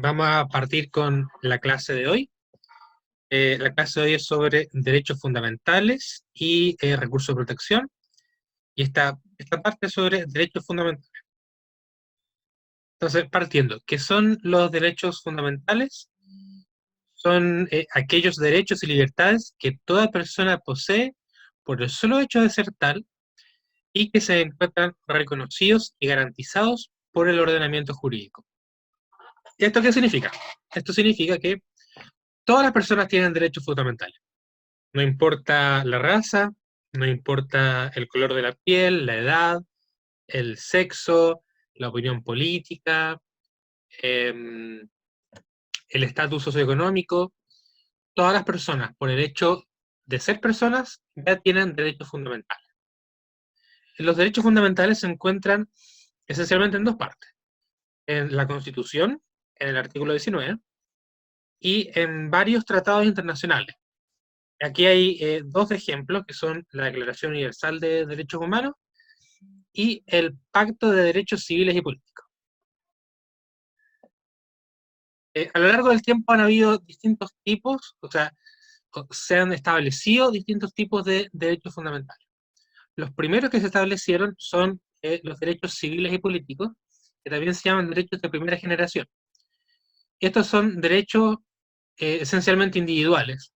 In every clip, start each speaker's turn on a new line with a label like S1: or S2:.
S1: Vamos a partir con la clase de hoy. La clase de hoy es sobre derechos fundamentales y recursos de protección. Y esta parte es sobre derechos fundamentales. Entonces, partiendo, ¿qué son los derechos fundamentales? Son aquellos derechos y libertades que toda persona posee por el solo hecho de ser tal y que se encuentran reconocidos y garantizados por el ordenamiento jurídico. ¿Y esto qué significa? Esto significa que todas las personas tienen derechos fundamentales. No importa la raza, no importa el color de la piel, la edad, el sexo, la opinión política, el estatus socioeconómico. Todas las personas, por el hecho de ser personas, ya tienen derechos fundamentales. Los derechos fundamentales se encuentran esencialmente en dos partes. En la Constitución, en el artículo 19, y en varios tratados internacionales. Aquí hay dos ejemplos, que son la Declaración Universal de Derechos Humanos y el Pacto de Derechos Civiles y Políticos. A lo largo del tiempo han habido distintos tipos, o sea, se han establecido distintos tipos de derechos fundamentales. Los primeros que se establecieron son los derechos civiles y políticos, que también se llaman derechos de primera generación. Estos son derechos esencialmente individuales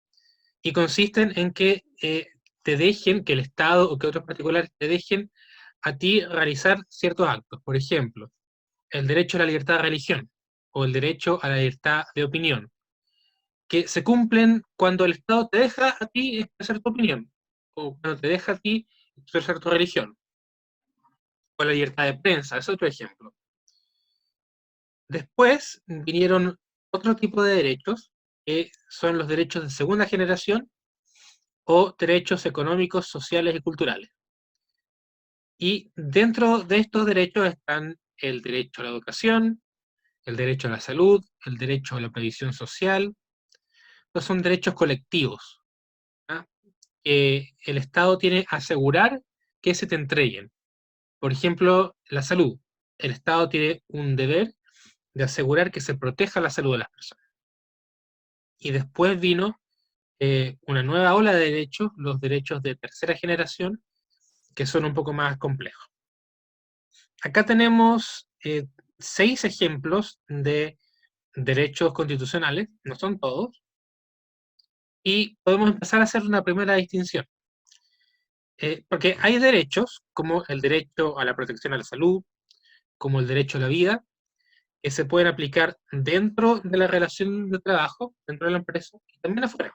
S1: y consisten en que te dejen, que el Estado o que otros particulares te dejen a ti realizar ciertos actos. Por ejemplo, el derecho a la libertad de religión o el derecho a la libertad de opinión, que se cumplen cuando el Estado te deja a ti expresar tu opinión, o cuando te deja a ti expresar tu religión, o la libertad de prensa, es otro ejemplo. Después vinieron otro tipo de derechos, que son los derechos de segunda generación, o derechos económicos, sociales y culturales. Y dentro de estos derechos están el derecho a la educación, el derecho a la salud, el derecho a la previsión social. Estos son derechos colectivos, ¿ah? Que el Estado tiene que asegurar que se te entreguen. Por ejemplo, la salud. El Estado tiene un deber de asegurar que se proteja la salud de las personas. Y después vino una nueva ola de derechos, los derechos de tercera generación, que son un poco más complejos. Acá tenemos 6 ejemplos de derechos constitucionales, no son todos, y podemos empezar a hacer una primera distinción. Porque hay derechos, como el derecho a la protección a la salud, como el derecho a la vida, que se pueden aplicar dentro de la relación de trabajo, dentro de la empresa, y también afuera.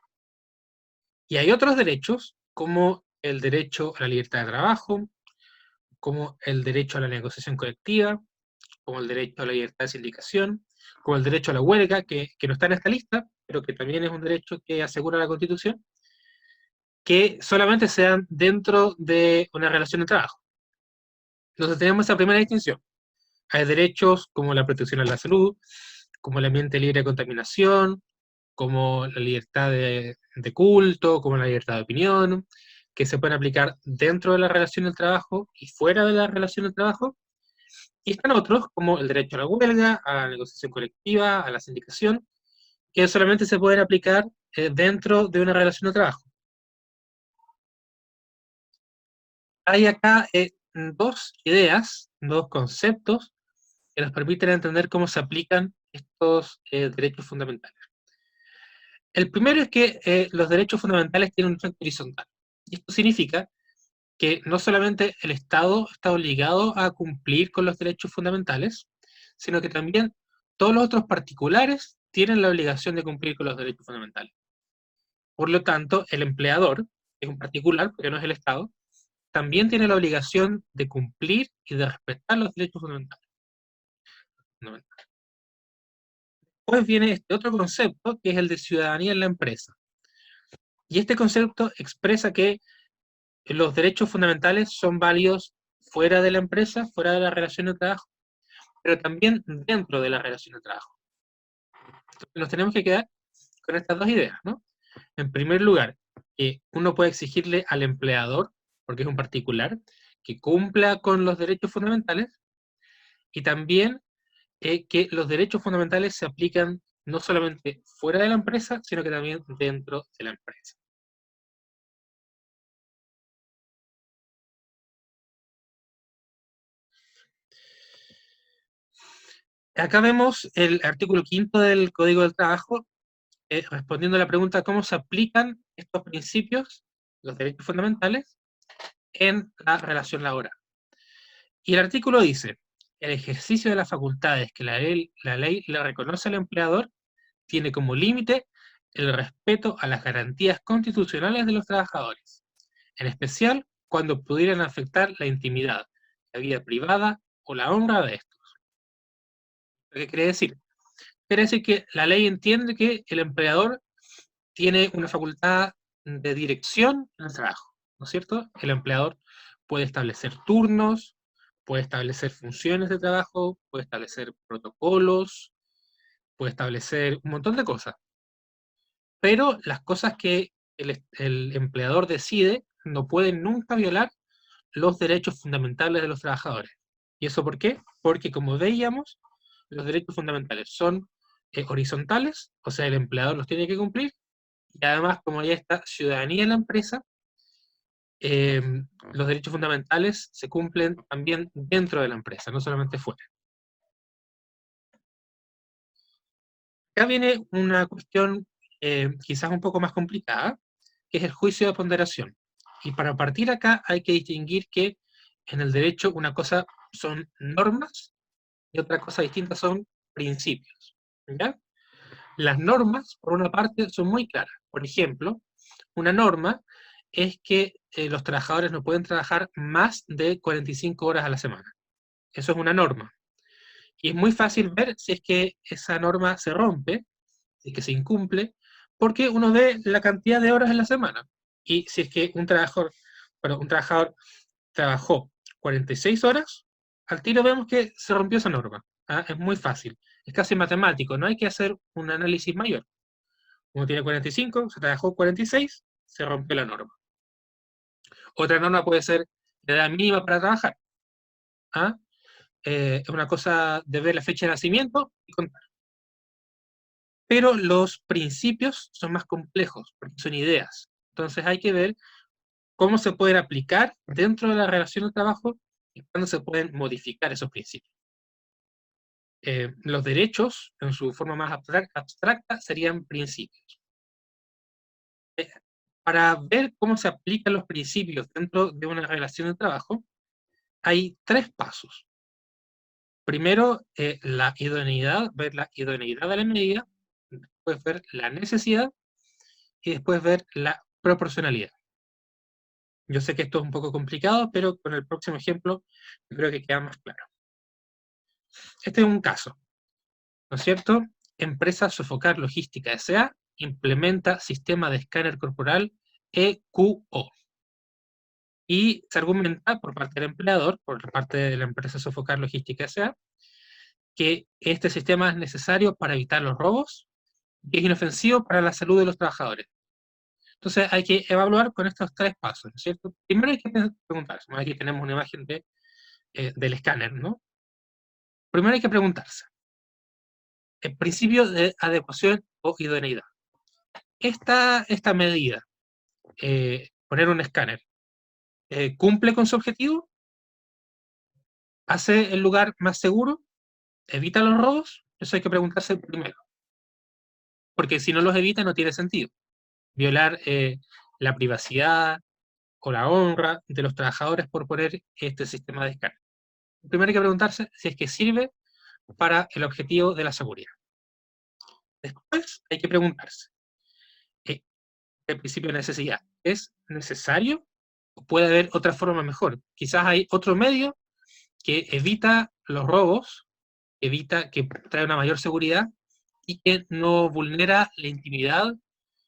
S1: Y hay otros derechos, como el derecho a la libertad de trabajo, como el derecho a la negociación colectiva, como el derecho a la libertad de sindicación, como el derecho a la huelga, que no está en esta lista, pero que también es un derecho que asegura la Constitución, que solamente se dan dentro de una relación de trabajo. Entonces tenemos esa primera distinción. Hay derechos como la protección a la salud, como el ambiente libre de contaminación, como la libertad de culto, como la libertad de opinión, que se pueden aplicar dentro de la relación de trabajo y fuera de la relación de trabajo. Y están otros, como el derecho a la huelga, a la negociación colectiva, a la sindicación, que solamente se pueden aplicar dentro de una relación de trabajo. Hay acá dos ideas, dos conceptos que nos permiten entender cómo se aplican estos derechos fundamentales. El primero es que los derechos fundamentales tienen un efecto horizontal. Y esto significa que no solamente el Estado está obligado a cumplir con los derechos fundamentales, sino que también todos los otros particulares tienen la obligación de cumplir con los derechos fundamentales. Por lo tanto, el empleador, que es un particular, porque no es el Estado, también tiene la obligación de cumplir y de respetar los derechos fundamentales. Después viene este otro concepto, que es el de ciudadanía en la empresa. Y este concepto expresa que los derechos fundamentales son válidos fuera de la empresa, fuera de la relación de trabajo, pero también dentro de la relación de trabajo. Entonces nos tenemos que quedar con estas dos ideas, ¿no? En primer lugar, que uno puede exigirle al empleador, porque es un particular, que cumpla con los derechos fundamentales, y también que los derechos fundamentales se aplican no solamente fuera de la empresa, sino que también dentro de la empresa. Acá vemos el artículo 5 del Código del Trabajo, respondiendo a la pregunta cómo se aplican estos principios, los derechos fundamentales, en la relación laboral. Y el artículo dice, el ejercicio de las facultades que la ley le reconoce al empleador tiene como límite el respeto a las garantías constitucionales de los trabajadores, en especial cuando pudieran afectar la intimidad, la vida privada o la honra de estos. ¿Qué quiere decir? Quiere decir que la ley entiende que el empleador tiene una facultad de dirección en el trabajo, ¿no es cierto? El empleador puede establecer turnos, puede establecer funciones de trabajo, puede establecer protocolos, puede establecer un montón de cosas. Pero las cosas que el empleador decide no pueden nunca violar los derechos fundamentales de los trabajadores. ¿Y eso por qué? Porque como veíamos, los derechos fundamentales son horizontales, o sea, el empleador los tiene que cumplir, y además, como ya está ciudadanía en la empresa, eh, los derechos fundamentales se cumplen también dentro de la empresa, no solamente fuera. Acá viene una cuestión quizás un poco más complicada, que es el juicio de ponderación. Y para partir acá hay que distinguir que en el derecho una cosa son normas y otra cosa distinta son principios. ¿Ya? Las normas, por una parte, son muy claras. Por ejemplo, una norma es que los trabajadores no pueden trabajar más de 45 horas a la semana. Eso es una norma. Y es muy fácil ver si es que esa norma se rompe, si es que se incumple, porque uno ve la cantidad de horas en la semana. Y si es que un trabajador trabajó 46 horas, al tiro vemos que se rompió esa norma. ¿Ah? Es muy fácil. Es casi matemático, no hay que hacer un análisis mayor. Uno tiene 45, se trabajó 46, se rompió la norma. Otra norma puede ser la edad mínima para trabajar. ¿Ah? Es una cosa de ver la fecha de nacimiento y contar. Pero los principios son más complejos, porque son ideas. Entonces hay que ver cómo se pueden aplicar dentro de la relación de trabajo y cuándo se pueden modificar esos principios. Los derechos, en su forma más abstracta, serían principios. Para ver cómo se aplican los principios dentro de una relación de trabajo, hay tres pasos. Primero, la idoneidad, ver la idoneidad de la medida, después ver la necesidad y después ver la proporcionalidad. Yo sé que esto es un poco complicado, pero con el próximo ejemplo creo que queda más claro. Este es un caso, ¿no es cierto? Empresa Sofocar Logística S.A. implementa sistema de escáner corporal EQO. Y se argumenta por parte del empleador, por parte de la empresa Sofocar Logística S.A., que este sistema es necesario para evitar los robos y es inofensivo para la salud de los trabajadores. Entonces hay que evaluar con estos tres pasos, ¿no es cierto? Primero hay que preguntarse, aquí tenemos una imagen del escáner, ¿no? Primero hay que preguntarse, el principio de adecuación o idoneidad. Esta medida, poner un escáner, ¿cumple con su objetivo? ¿Hace el lugar más seguro? ¿Evita los robos? Eso hay que preguntarse primero. Porque si no los evita no tiene sentido. Violar la privacidad o la honra de los trabajadores por poner este sistema de escáner. Primero hay que preguntarse si es que sirve para el objetivo de la seguridad. Después hay que preguntarse, el principio de necesidad, ¿es necesario o puede haber otra forma mejor? Quizás hay otro medio que evita los robos, evita que trae una mayor seguridad y que no vulnera la intimidad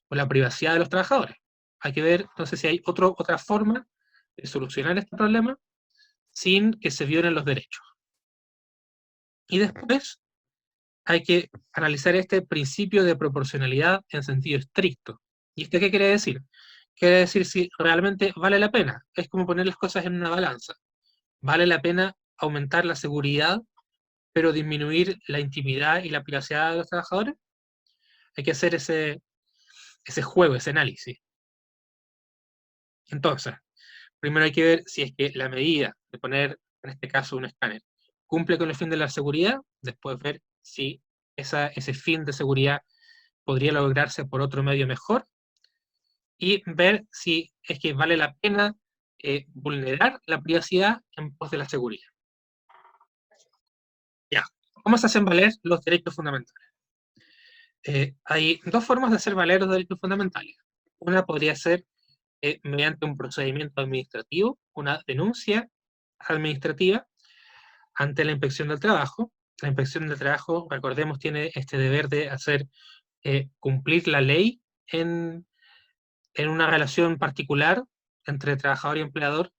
S1: o la privacidad de los trabajadores. Hay que ver entonces si hay otra forma de solucionar este problema sin que se violen los derechos. Y después hay que analizar este principio de proporcionalidad en sentido estricto. ¿Y esto qué quiere decir? Quiere decir si realmente vale la pena. Es como poner las cosas en una balanza. ¿Vale la pena aumentar la seguridad pero disminuir la intimidad y la privacidad de los trabajadores. Hay que hacer ese juego, ese análisis. Entonces, primero hay que ver si es que la medida de poner, en este caso, un escáner, cumple con el fin de la seguridad, después ver si ese fin de seguridad podría lograrse por otro medio mejor, y ver si es que vale la pena vulnerar la privacidad en pos de la seguridad. Ya, ¿cómo se hacen valer los derechos fundamentales? Hay dos formas de hacer valer los derechos fundamentales. Una podría ser mediante un procedimiento administrativo, una denuncia administrativa ante la inspección del trabajo. La inspección del trabajo, recordemos, tiene este deber de hacer cumplir la ley en una relación particular entre trabajador y empleador,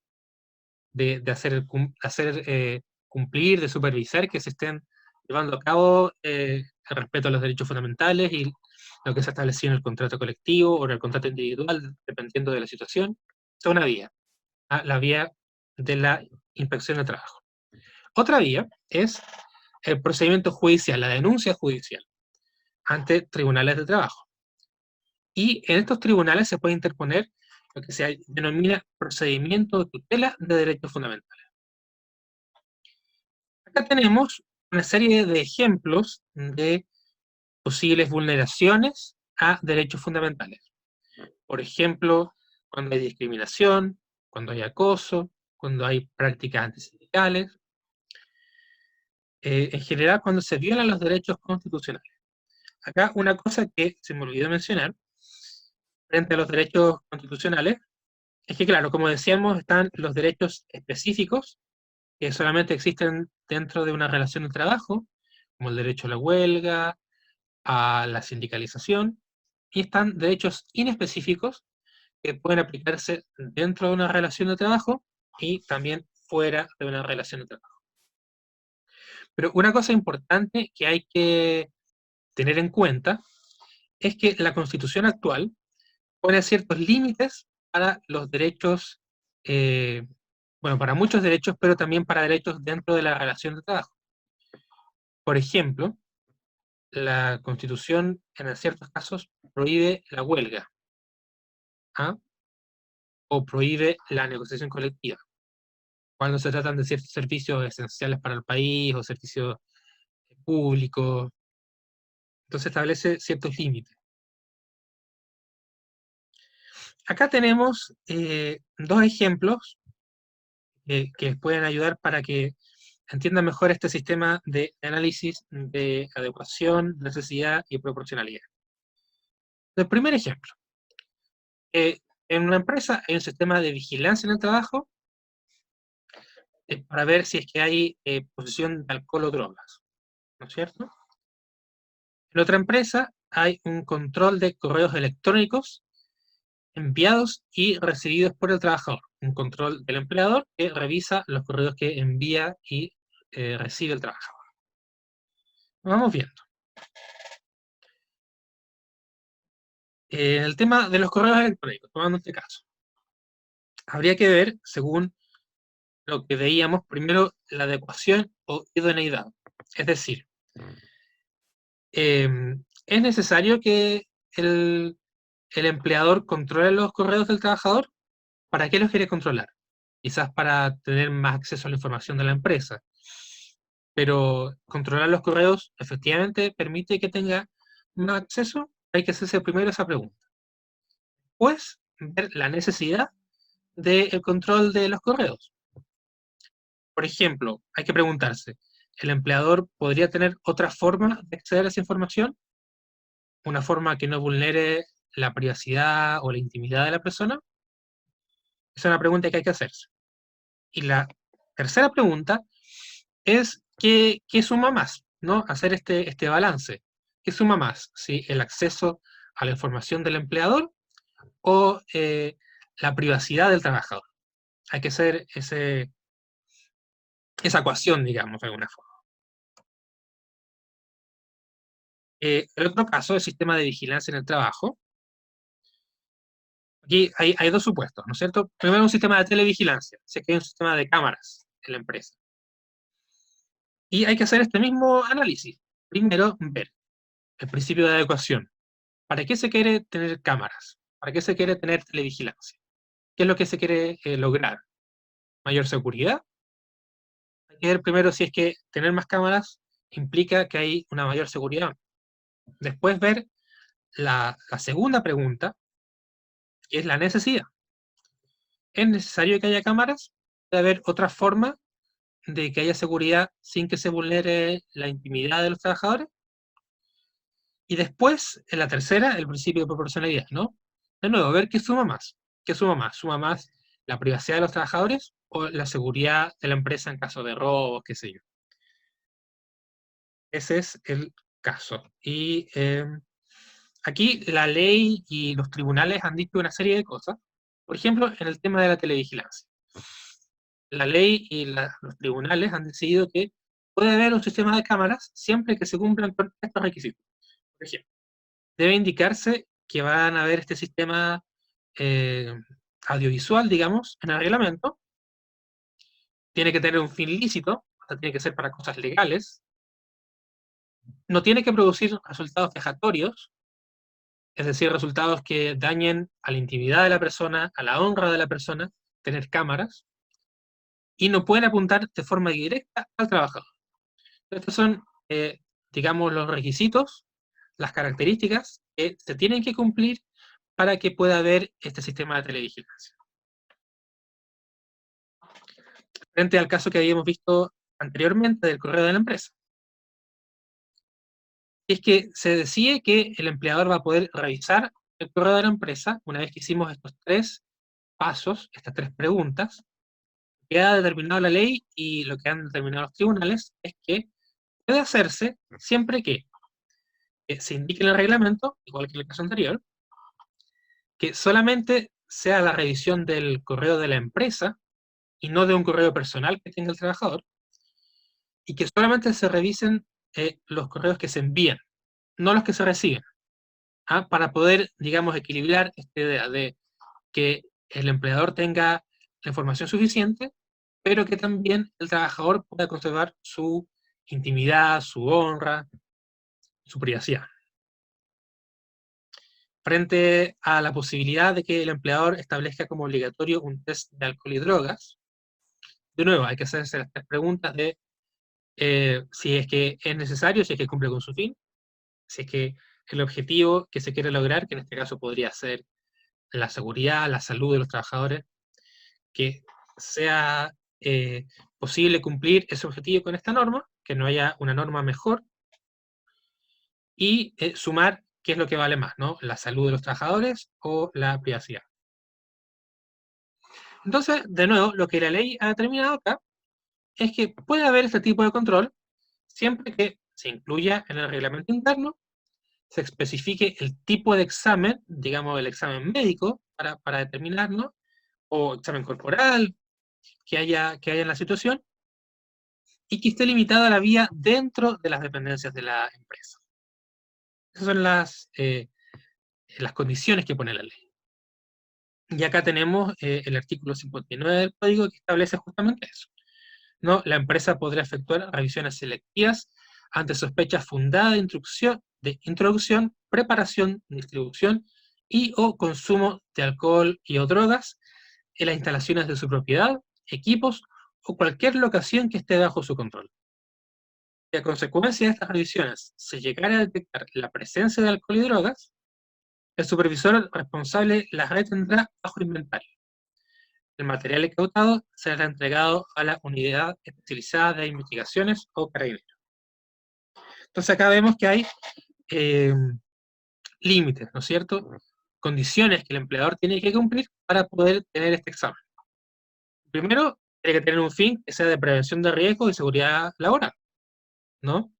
S1: de hacer cumplir, de supervisar que se estén llevando a cabo el respeto a los derechos fundamentales y lo que se ha establecido en el contrato colectivo o en el contrato individual, dependiendo de la situación. Es una vía, la vía de la inspección de trabajo. Otra vía es el procedimiento judicial, la denuncia judicial ante tribunales de trabajo. Y en estos tribunales se puede interponer lo que se denomina procedimiento de tutela de derechos fundamentales. Acá tenemos una serie de ejemplos de posibles vulneraciones a derechos fundamentales. Por ejemplo, cuando hay discriminación, cuando hay acoso, cuando hay prácticas antisindicales, en general cuando se violan los derechos constitucionales. Acá una cosa que se me olvidó mencionar frente a los derechos constitucionales es que, claro, como decíamos, están los derechos específicos que solamente existen dentro de una relación de trabajo, como el derecho a la huelga, a la sindicalización, y están derechos inespecíficos que pueden aplicarse dentro de una relación de trabajo y también fuera de una relación de trabajo. Pero una cosa importante que hay que tener en cuenta es que la Constitución actual pone ciertos límites para los derechos, eh, bueno, para muchos derechos, pero también para derechos dentro de la relación de trabajo. Por ejemplo, la Constitución en ciertos casos prohíbe la huelga, ¿ah? O prohíbe la negociación colectiva, cuando se tratan de ciertos servicios esenciales para el país o servicios públicos. Entonces establece ciertos límites. Acá tenemos dos ejemplos que pueden ayudar para que entiendan mejor este sistema de análisis de adecuación, necesidad y proporcionalidad. El primer ejemplo. En una empresa hay un sistema de vigilancia en el trabajo para ver si es que hay posesión de alcohol o drogas, ¿no es cierto? En otra empresa hay un control de correos electrónicos enviados y recibidos por el trabajador, un control del empleador que revisa los correos que envía y recibe el trabajador. Vamos viendo. En el tema de los correos electrónicos, tomando este caso, habría que ver, según lo que veíamos, primero la adecuación o idoneidad. Es decir, ¿es necesario que el empleador controle los correos del trabajador? ¿Para qué los quiere controlar? Quizás para tener más acceso a la información de la empresa. Pero controlar los correos efectivamente permite que tenga más acceso. Hay que hacerse primero esa pregunta. Pues ver la necesidad del control de los correos. Por ejemplo, hay que preguntarse, ¿el empleador podría tener otra forma de acceder a esa información? ¿Una forma que no vulnere la privacidad o la intimidad de la persona? Esa es una pregunta que hay que hacerse. Y la tercera pregunta es ¿qué suma más? ¿No? Hacer este balance. ¿Qué suma más? ¿Sí? ¿El acceso a la información del empleador o la privacidad del trabajador? Hay que hacer esa ecuación, digamos, de alguna forma. El otro caso, el sistema de vigilancia en el trabajo. Aquí hay dos supuestos, ¿no es cierto? Primero, un sistema de televigilancia, si es que hay un sistema de cámaras en la empresa. Y hay que hacer este mismo análisis. Primero, ver el principio de adecuación. ¿Para qué se quiere tener cámaras? ¿Para qué se quiere tener televigilancia? ¿Qué es lo que se quiere lograr? ¿Mayor seguridad? Hay que ver primero si es que tener más cámaras implica que hay una mayor seguridad. Después ver la segunda pregunta, que es la necesidad. ¿Es necesario que haya cámaras? ¿Puede haber otra forma de que haya seguridad sin que se vulnere la intimidad de los trabajadores? Y después, en la tercera, el principio de proporcionalidad, ¿no? De nuevo, ver qué suma más. ¿Qué suma más? ¿Suma más la privacidad de los trabajadores o la seguridad de la empresa en caso de robos, qué sé yo? Ese es el caso. Y aquí la ley y los tribunales han dicho una serie de cosas. Por ejemplo, en el tema de la televigilancia. La ley y los tribunales han decidido que puede haber un sistema de cámaras siempre que se cumplan con estos requisitos. Por ejemplo, debe indicarse que van a haber este sistema eh, audiovisual, digamos, en el reglamento. Tiene que tener un fin lícito, o sea, tiene que ser para cosas legales. No tiene que producir resultados vejatorios, es decir, resultados que dañen a la intimidad de la persona, a la honra de la persona, tener cámaras, y no pueden apuntar de forma directa al trabajador. Estos son, digamos, los requisitos, las características que se tienen que cumplir para que pueda haber este sistema de televigilancia. Frente al caso que habíamos visto anteriormente del correo de la empresa, es que se decide que el empleador va a poder revisar el correo de la empresa una vez que hicimos estos tres pasos, estas tres preguntas, que ha determinado la ley y lo que han determinado los tribunales es que puede hacerse siempre que se indique en el reglamento, igual que en el caso anterior, que solamente sea la revisión del correo de la empresa y no de un correo personal que tenga el trabajador, y que solamente se revisen los correos que se envían, no los que se reciben, ¿ah? Para poder, digamos, equilibrar esta idea de que el empleador tenga la información suficiente, pero que también el trabajador pueda conservar su intimidad, su honra, su privacidad. Frente a la posibilidad de que el empleador establezca como obligatorio un test de alcohol y drogas, de nuevo, hay que hacerse las tres preguntas de si es que es necesario, si es que cumple con su fin, si es que el objetivo que se quiere lograr, que en este caso podría ser la seguridad, la salud de los trabajadores, que sea posible cumplir ese objetivo con esta norma, que no haya una norma mejor, y sumar qué es lo que vale más, ¿no? La salud de los trabajadores o la privacidad. Entonces, de nuevo, lo que la ley ha determinado acá es que puede haber este tipo de control siempre que se incluya en el reglamento interno, se especifique el tipo de examen, digamos el examen médico, para determinarlo, o examen corporal que haya en la situación, y que esté limitado a la vía dentro de las dependencias de la empresa. Esas son las condiciones que pone la ley. Y acá tenemos el artículo 59 del código que establece justamente eso. ¿No? La empresa podrá efectuar revisiones selectivas ante sospechas fundadas de introducción, preparación, distribución y o consumo de alcohol y o drogas en las instalaciones de su propiedad, equipos o cualquier locación que esté bajo su control. Si a consecuencia de estas revisiones se llegara a detectar la presencia de alcohol y drogas, el supervisor responsable las retendrá bajo inventario. El material incautado será entregado a la unidad especializada de investigaciones o carabineros. Entonces acá vemos que hay eh, límites, ¿no es cierto? Condiciones que el empleador tiene que cumplir para poder tener este examen. Primero, tiene que tener un fin que sea de prevención de riesgo y seguridad laboral, ¿no?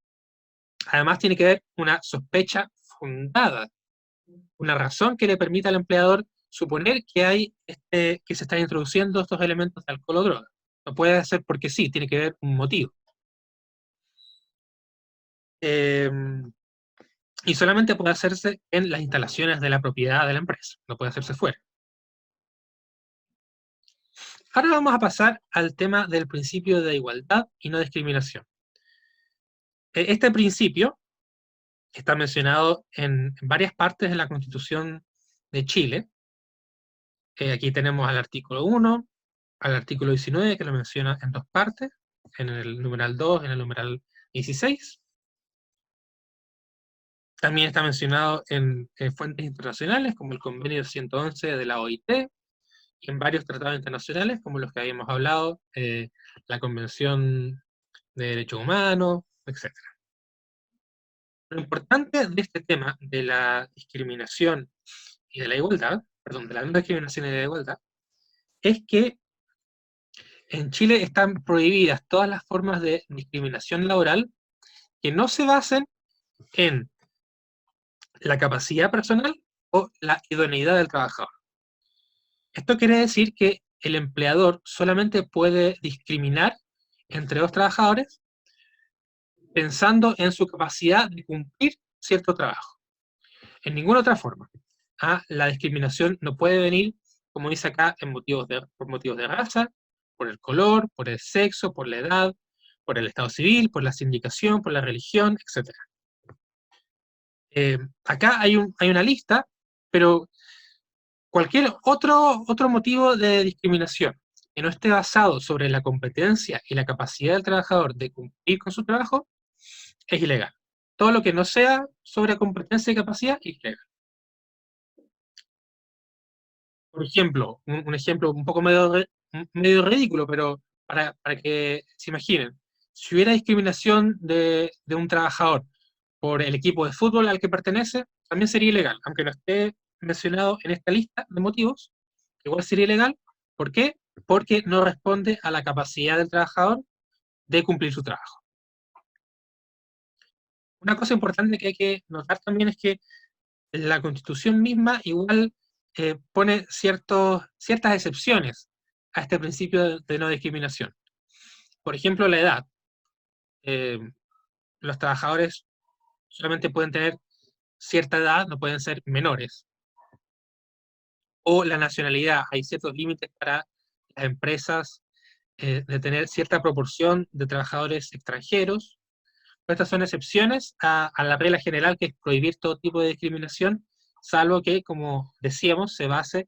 S1: Además, tiene que haber una sospecha fundada, una razón que le permita al empleador suponer que que se están introduciendo estos elementos de alcohol o droga. No puede ser porque sí, tiene que haber un motivo. Eh, y solamente puede hacerse en las instalaciones de la propiedad de la empresa, no puede hacerse fuera. Ahora vamos a pasar al tema del principio de igualdad y no discriminación. Este principio está mencionado en varias partes de la Constitución de Chile. Aquí tenemos al artículo 1, al artículo 19, que lo menciona en dos partes, en el numeral 2, en el numeral 16. También está mencionado en fuentes internacionales, como el Convenio 111 de la OIT, y en varios tratados internacionales, como los que habíamos hablado, la Convención de Derechos Humanos, etc. Lo importante de este tema de la discriminación y de la igualdad, perdón, de la no discriminación y de la igualdad, es que en Chile están prohibidas todas las formas de discriminación laboral que no se basen en la capacidad personal o la idoneidad del trabajador. Esto quiere decir que el empleador solamente puede discriminar entre dos trabajadores pensando en su capacidad de cumplir cierto trabajo. En ninguna otra forma. La discriminación no puede venir, como dice acá, por motivos de raza, por el color, por el sexo, por la edad, por el estado civil, por la sindicación, por la religión, etc. Acá hay una lista, pero cualquier otro motivo de discriminación que no esté basado sobre la competencia y la capacidad del trabajador de cumplir con su trabajo es ilegal. Todo lo que no sea sobre competencia y capacidad es ilegal. Por ejemplo, un ejemplo un poco medio ridículo, pero para que se imaginen, si hubiera discriminación de un trabajador por el equipo de fútbol al que pertenece, también sería ilegal, aunque no esté mencionado en esta lista de motivos, igual sería ilegal. ¿Por qué? Porque no responde a la capacidad del trabajador de cumplir su trabajo. Una cosa importante que hay que notar también es que la Constitución misma igual pone ciertas excepciones a este principio de no discriminación. Por ejemplo, la edad. Eh, los trabajadores solamente pueden tener cierta edad, no pueden ser menores. O la nacionalidad. Hay ciertos límites para las empresas de tener cierta proporción de trabajadores extranjeros. Estas son excepciones a la regla general, que es prohibir todo tipo de discriminación, salvo que, como decíamos, se base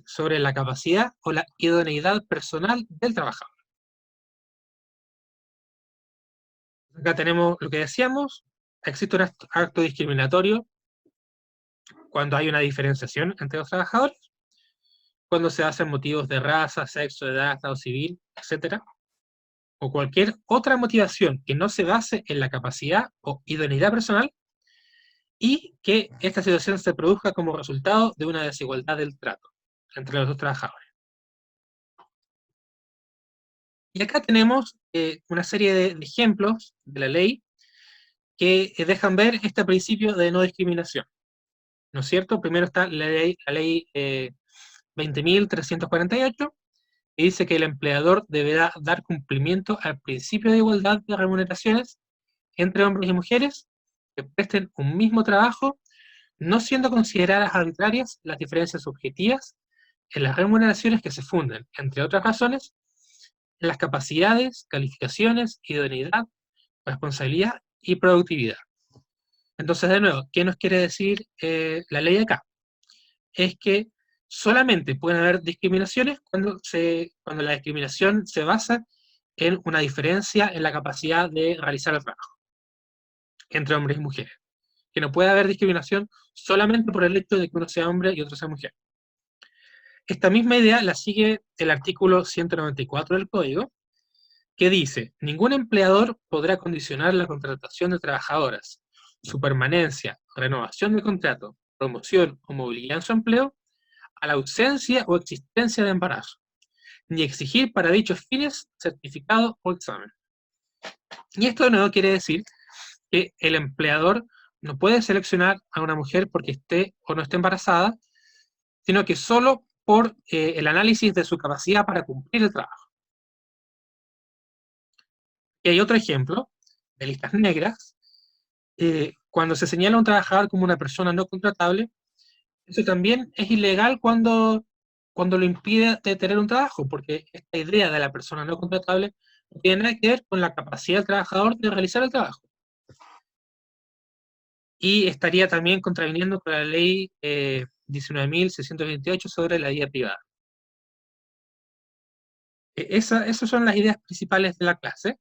S1: sobre la capacidad o la idoneidad personal del trabajador. Acá tenemos lo que decíamos: existe un acto discriminatorio cuando hay una diferenciación entre los trabajadores, cuando se hacen motivos de raza, sexo, edad, estado civil, etc., o cualquier otra motivación que no se base en la capacidad o idoneidad personal, y que esta situación se produzca como resultado de una desigualdad del trato entre los dos trabajadores. Y acá tenemos una serie de ejemplos de la ley que dejan ver este principio de no discriminación, ¿no es cierto? Primero está la ley 20.348, que dice que el empleador deberá dar cumplimiento al principio de igualdad de remuneraciones entre hombres y mujeres que presten un mismo trabajo, no siendo consideradas arbitrarias las diferencias objetivas en las remuneraciones que se funden, entre otras razones, en las capacidades, calificaciones, idoneidad, responsabilidad y productividad. Entonces, de nuevo, ¿qué nos quiere decir la ley acá? Es que solamente pueden haber discriminaciones cuando la discriminación se basa en una diferencia en la capacidad de realizar el trabajo entre hombres y mujeres. Que no puede haber discriminación solamente por el hecho de que uno sea hombre y otro sea mujer. Esta misma idea la sigue el artículo 194 del Código, que dice: ningún empleador podrá condicionar la contratación de trabajadoras, su permanencia, renovación de contrato, promoción o movilidad en su empleo a la ausencia o existencia de embarazo, ni exigir para dichos fines certificado o examen. Y esto de nuevo quiere decir que el empleador no puede seleccionar a una mujer porque esté o no esté embarazada, sino que solo por el análisis de su capacidad para cumplir el trabajo. Y hay otro ejemplo de listas negras. Cuando se señala a un trabajador como una persona no contratable, eso también es ilegal cuando lo impide de tener un trabajo, porque esta idea de la persona no contratable no tiene nada que ver con la capacidad del trabajador de realizar el trabajo. Y estaría también contraviniendo con la ley 19.628 sobre la vida privada. Esas son las ideas principales de la clase.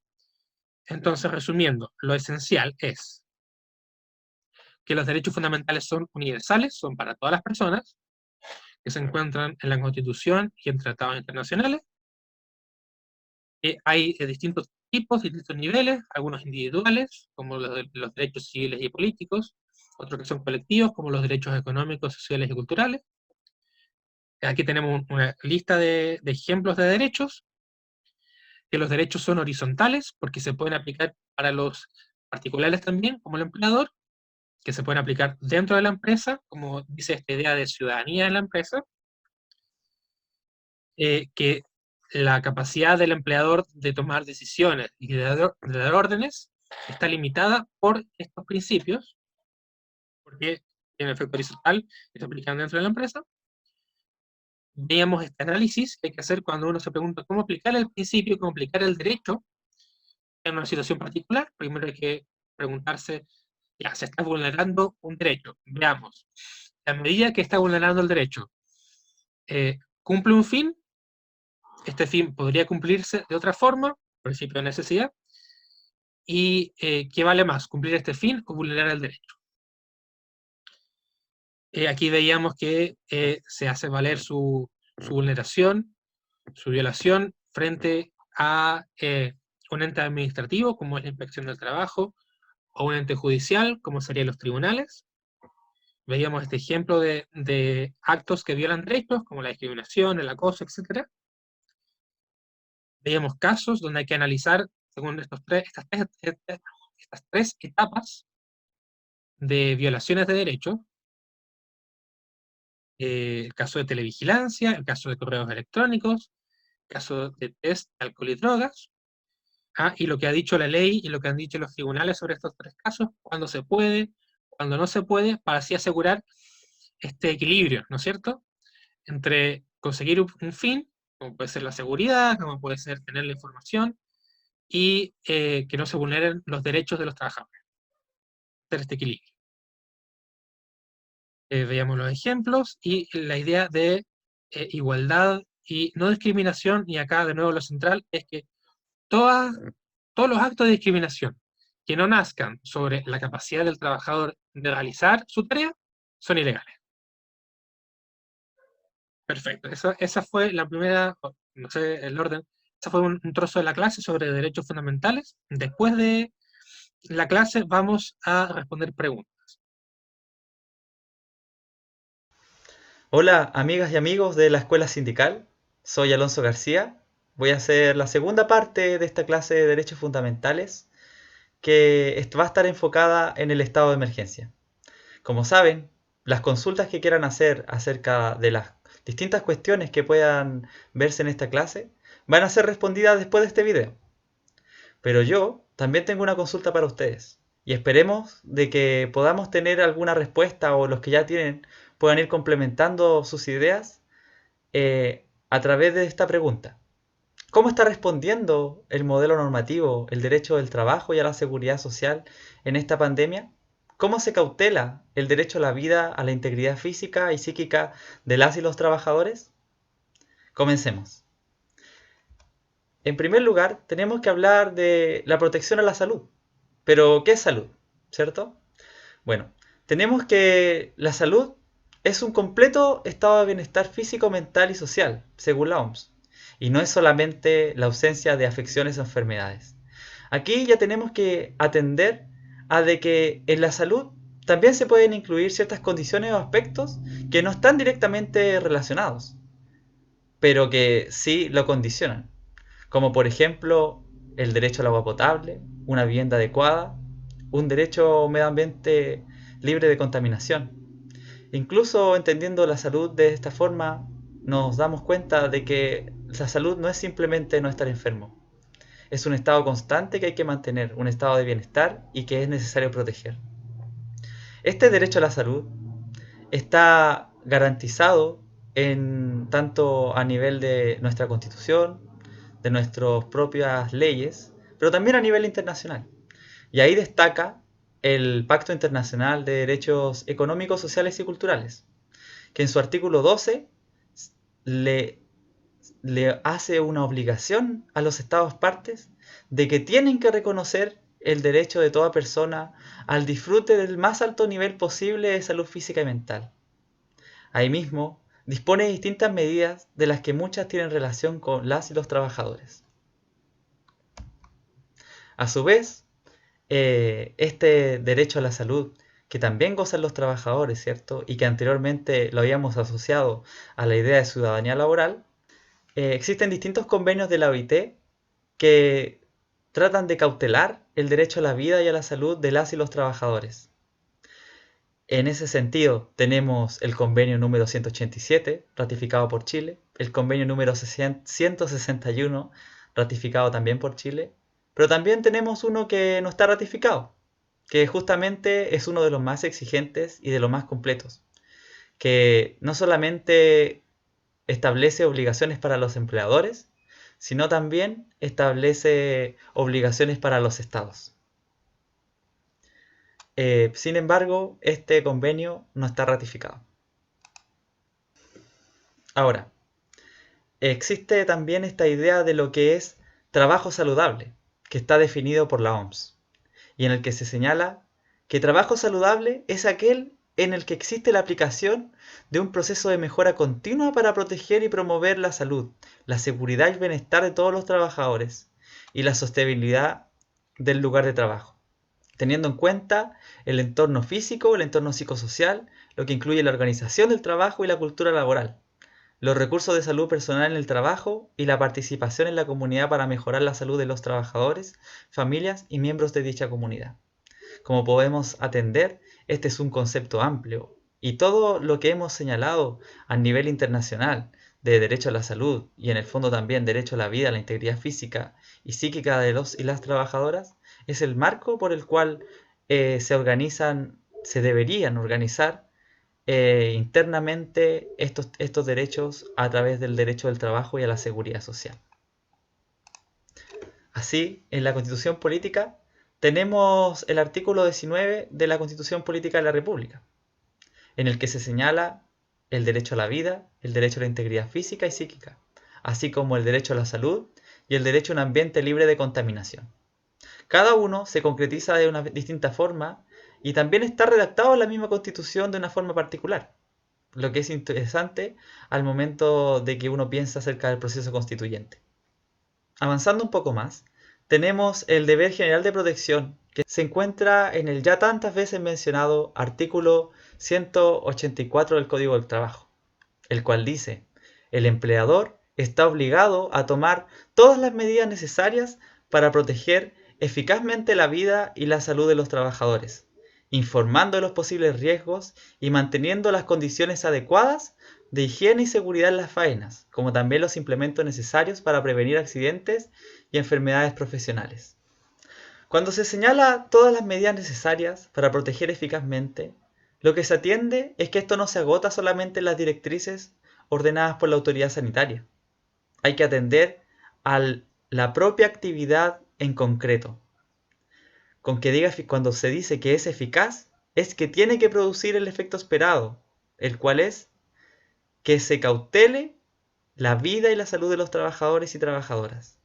S1: Entonces, resumiendo, lo esencial es que los derechos fundamentales son universales, son para todas las personas, que se encuentran en la Constitución y en tratados internacionales. Hay distintos tipos, distintos niveles, algunos individuales, como los derechos civiles y políticos, otros que son colectivos, como los derechos económicos, sociales y culturales. Aquí tenemos una lista de ejemplos de derechos, que los derechos son horizontales, porque se pueden aplicar para los particulares también, como el empleador, que se pueden aplicar dentro de la empresa, como dice esta idea de ciudadanía en la empresa, que la capacidad del empleador de tomar decisiones y de dar órdenes está limitada por estos principios, porque tiene efecto horizontal y se aplican dentro de la empresa. Veíamos este análisis que hay que hacer cuando uno se pregunta cómo aplicar el principio, cómo aplicar el derecho en una situación particular. Primero hay que preguntarse, ya, se está vulnerando un derecho. Veamos, la medida que está vulnerando el derecho, ¿cumple un fin? Este fin podría cumplirse de otra forma, principio de necesidad, y ¿qué vale más, cumplir este fin o vulnerar el derecho? Aquí veíamos que se hace valer su vulneración, su violación, frente a un ente administrativo, como es la inspección del trabajo, o un ente judicial, como serían los tribunales. Veíamos este ejemplo de actos que violan derechos, como la discriminación, el acoso, etc. Veíamos casos donde hay que analizar, según estas tres etapas de violaciones de derechos, el caso de televigilancia, el caso de correos electrónicos, el caso de test de alcohol y drogas, y lo que ha dicho la ley y lo que han dicho los tribunales sobre estos tres casos, cuándo se puede, cuándo no se puede, para así asegurar este equilibrio, ¿no es cierto?, entre conseguir un fin, como puede ser la seguridad, como puede ser tener la información, y que no se vulneren los derechos de los trabajadores. Hacer este equilibrio. Veamos los ejemplos y la idea de igualdad y no discriminación, y acá de nuevo lo central es que todos los actos de discriminación que no nazcan sobre la capacidad del trabajador de realizar su tarea son ilegales. Perfecto, esa fue la primera, no sé el orden, ese fue un trozo de la clase sobre derechos fundamentales. Después de la clase vamos a responder preguntas.
S2: Hola, amigas y amigos de la Escuela Sindical. Soy Alonso García. Voy a hacer la segunda parte de esta clase de Derechos Fundamentales, que va a estar enfocada en el estado de emergencia. Como saben, las consultas que quieran hacer acerca de las distintas cuestiones que puedan verse en esta clase van a ser respondidas después de este video. Pero yo también tengo una consulta para ustedes y esperemos de que podamos tener alguna respuesta, o los que ya tienen puedan ir complementando sus ideas a través de esta pregunta. ¿Cómo está respondiendo el modelo normativo, el derecho del trabajo y a la seguridad social en esta pandemia? ¿Cómo se cautela el derecho a la vida, a la integridad física y psíquica de las y los trabajadores? Comencemos. En primer lugar, tenemos que hablar de la protección a la salud. Pero, ¿qué es salud? ¿Cierto? Bueno, tenemos que la salud es un completo estado de bienestar físico, mental y social, según la OMS. Y no es solamente la ausencia de afecciones o enfermedades. Aquí ya tenemos que atender a de que en la salud también se pueden incluir ciertas condiciones o aspectos que no están directamente relacionados, pero que sí lo condicionan, como por ejemplo el derecho al agua potable, una vivienda adecuada, un derecho a un medio ambiente libre de contaminación. Incluso entendiendo la salud de esta forma, nos damos cuenta de que la salud no es simplemente no estar enfermo. Es un estado constante que hay que mantener, un estado de bienestar y que es necesario proteger. Este derecho a la salud está garantizado en tanto a nivel de nuestra Constitución, de nuestras propias leyes, pero también a nivel internacional. Y ahí destaca el Pacto Internacional de Derechos Económicos, Sociales y Culturales, que en su artículo 12 le, le hace una obligación a los Estados partes de que tienen que reconocer el derecho de toda persona al disfrute del más alto nivel posible de salud física y mental. Ahí mismo, dispone de distintas medidas de las que muchas tienen relación con las y los trabajadores. A su vez, este derecho a la salud que también gozan los trabajadores, ¿cierto? Y que anteriormente lo habíamos asociado a la idea de ciudadanía laboral, existen distintos convenios de la OIT que tratan de cautelar el derecho a la vida y a la salud de las y los trabajadores. En ese sentido, tenemos el convenio número 187, ratificado por Chile, el convenio número 161, ratificado también por Chile, pero también tenemos uno que no está ratificado, que justamente es uno de los más exigentes y de los más completos, que no solamente establece obligaciones para los empleadores, sino también establece obligaciones para los estados. Sin embargo, este convenio no está ratificado. Ahora, existe también esta idea de lo que es trabajo saludable, que está definido por la OMS, y en el que se señala que trabajo saludable es aquel en el que existe la aplicación de un proceso de mejora continua para proteger y promover la salud, la seguridad y el bienestar de todos los trabajadores y la sostenibilidad del lugar de trabajo, teniendo en cuenta el entorno físico, el entorno psicosocial, lo que incluye la organización del trabajo y la cultura laboral, los recursos de salud personal en el trabajo y la participación en la comunidad para mejorar la salud de los trabajadores, familias y miembros de dicha comunidad. Como podemos atender, este es un concepto amplio y todo lo que hemos señalado a nivel internacional de derecho a la salud y en el fondo también derecho a la vida, a la integridad física y psíquica de los y las trabajadoras es el marco por el cual se deberían organizar internamente estos derechos a través del derecho del trabajo y a la seguridad social. Así, en la Constitución Política tenemos el artículo 19 de la Constitución Política de la República, en el que se señala el derecho a la vida, el derecho a la integridad física y psíquica, así como el derecho a la salud y el derecho a un ambiente libre de contaminación. Cada uno se concretiza de una distinta forma y también está redactado en la misma Constitución de una forma particular, lo que es interesante al momento de que uno piensa acerca del proceso constituyente. Avanzando un poco más, tenemos el deber general de protección, que se encuentra en el ya tantas veces mencionado artículo 184 del Código del Trabajo, el cual dice: el empleador está obligado a tomar todas las medidas necesarias para proteger eficazmente la vida y la salud de los trabajadores, informando de los posibles riesgos y manteniendo las condiciones adecuadas de higiene y seguridad en las faenas, como también los implementos necesarios para prevenir accidentes y enfermedades profesionales. Cuando se señala todas las medidas necesarias para proteger eficazmente, lo que se atiende es que esto no se agota solamente en las directrices ordenadas por la autoridad sanitaria. Hay que atender a la propia actividad en concreto. Con que diga, cuando se dice que es eficaz, es que tiene que producir el efecto esperado, el cual es que se cautele la vida y la salud de los trabajadores y trabajadoras.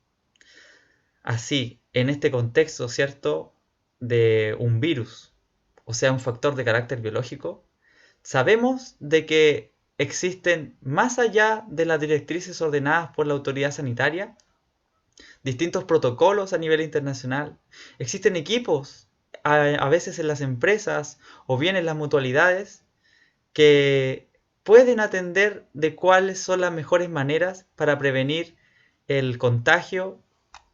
S2: Así, en este contexto, ¿cierto?, de un virus, o sea, un factor de carácter biológico, sabemos de que existen, más allá de las directrices ordenadas por la autoridad sanitaria, distintos protocolos a nivel internacional. Existen equipos, a veces en las empresas o bien en las mutualidades, que pueden atender de cuáles son las mejores maneras para prevenir el contagio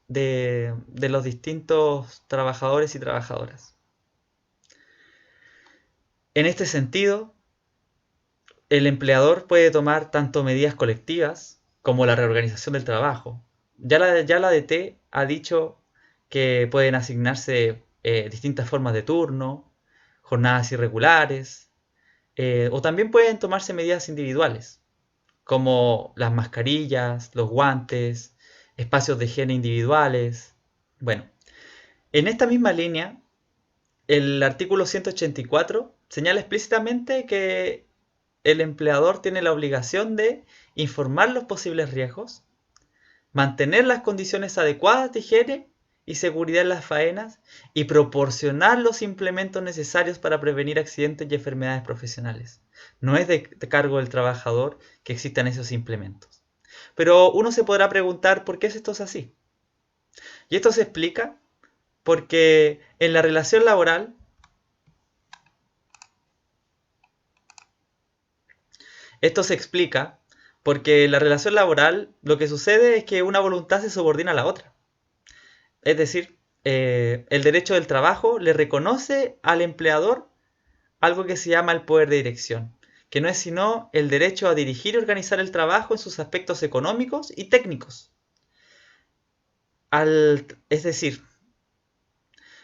S2: de los distintos trabajadores y trabajadoras. En este sentido, el empleador puede tomar tanto medidas colectivas como la reorganización del trabajo. Ya la ADT ha dicho que pueden asignarse distintas formas de turno, jornadas irregulares, o también pueden tomarse medidas individuales, como las mascarillas, los guantes, espacios de higiene individuales. Bueno, en esta misma línea, el artículo 184 señala explícitamente que el empleador tiene la obligación de informar los posibles riesgos, mantener las condiciones adecuadas de higiene y seguridad en las faenas y proporcionar los implementos necesarios para prevenir accidentes y enfermedades profesionales. No es de cargo del trabajador que existan esos implementos. Pero uno se podrá preguntar por qué esto es así. Y esto se explica porque en la relación laboral, esto se explica porque en la relación laboral lo que sucede es que una voluntad se subordina a la otra. Es decir, el derecho del trabajo le reconoce al empleador algo que se llama el poder de dirección, que no es sino el derecho a dirigir y organizar el trabajo en sus aspectos económicos y técnicos. Es decir,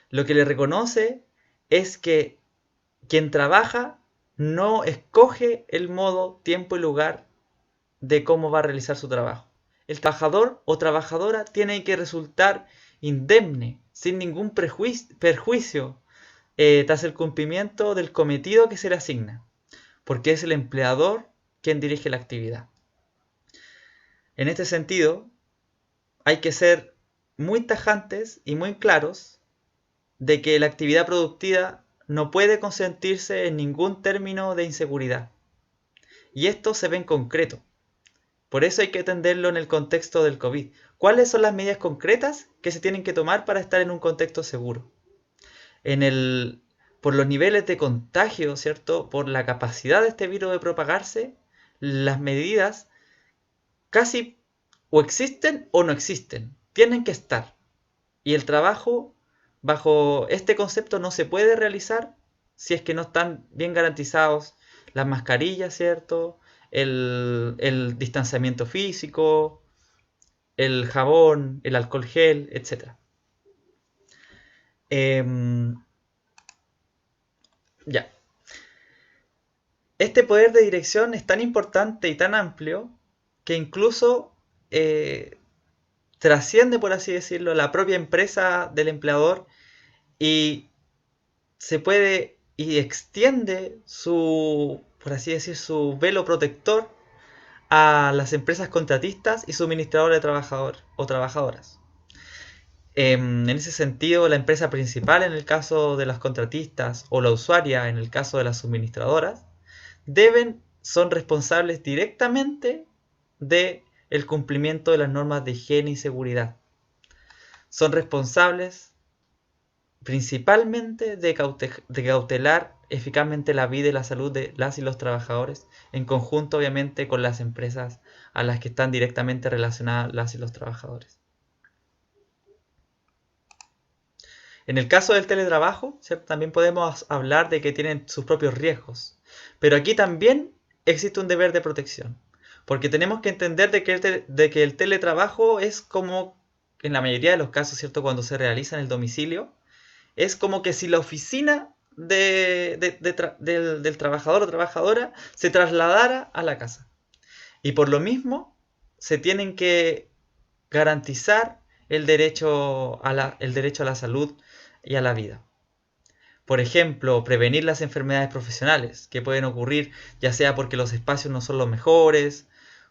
S2: lo que le reconoce es que quien trabaja no escoge el modo, tiempo y lugar de cómo va a realizar su trabajo. El trabajador o trabajadora tiene que resultar indemne, sin ningún perjuicio, tras el cumplimiento del cometido que se le asigna, porque es el empleador quien dirige la actividad. En este sentido, hay que ser muy tajantes y muy claros de que la actividad productiva no puede consentirse en ningún término de inseguridad. Y esto se ve en concreto. Por eso hay que atenderlo en el contexto del COVID. ¿Cuáles son las medidas concretas que se tienen que tomar para estar en un contexto seguro? Por los niveles de contagio, ¿cierto? Por la capacidad de este virus de propagarse, las medidas casi o existen o no existen. Tienen que estar. Y el trabajo bajo este concepto no se puede realizar si es que no están bien garantizados las mascarillas, ¿cierto? El distanciamiento físico, el jabón, el alcohol gel, etc. Ya. Este poder de dirección es tan importante y tan amplio que incluso trasciende, por así decirlo, la propia empresa del empleador y se puede y extiende su, por así decir, su velo protector a las empresas contratistas y suministradores de trabajador o trabajadoras. En ese sentido, la empresa principal en el caso de las contratistas o la usuaria en el caso de las suministradoras son responsables directamente de el cumplimiento de las normas de higiene y seguridad. Son responsables principalmente de cautelar eficazmente la vida y la salud de las y los trabajadores, en conjunto obviamente con las empresas a las que están directamente relacionadas las y los trabajadores. En el caso del teletrabajo, ¿cierto? También podemos hablar de que tienen sus propios riesgos, pero aquí también existe un deber de protección, porque tenemos que entender de que el teletrabajo es como, en la mayoría de los casos, ¿cierto? Cuando se realiza en el domicilio, es como que si la oficina del trabajador o trabajadora se trasladara a la casa. Y por lo mismo, se tienen que garantizar el derecho a la salud y a la vida. Por ejemplo, prevenir las enfermedades profesionales que pueden ocurrir ya sea porque los espacios no son los mejores,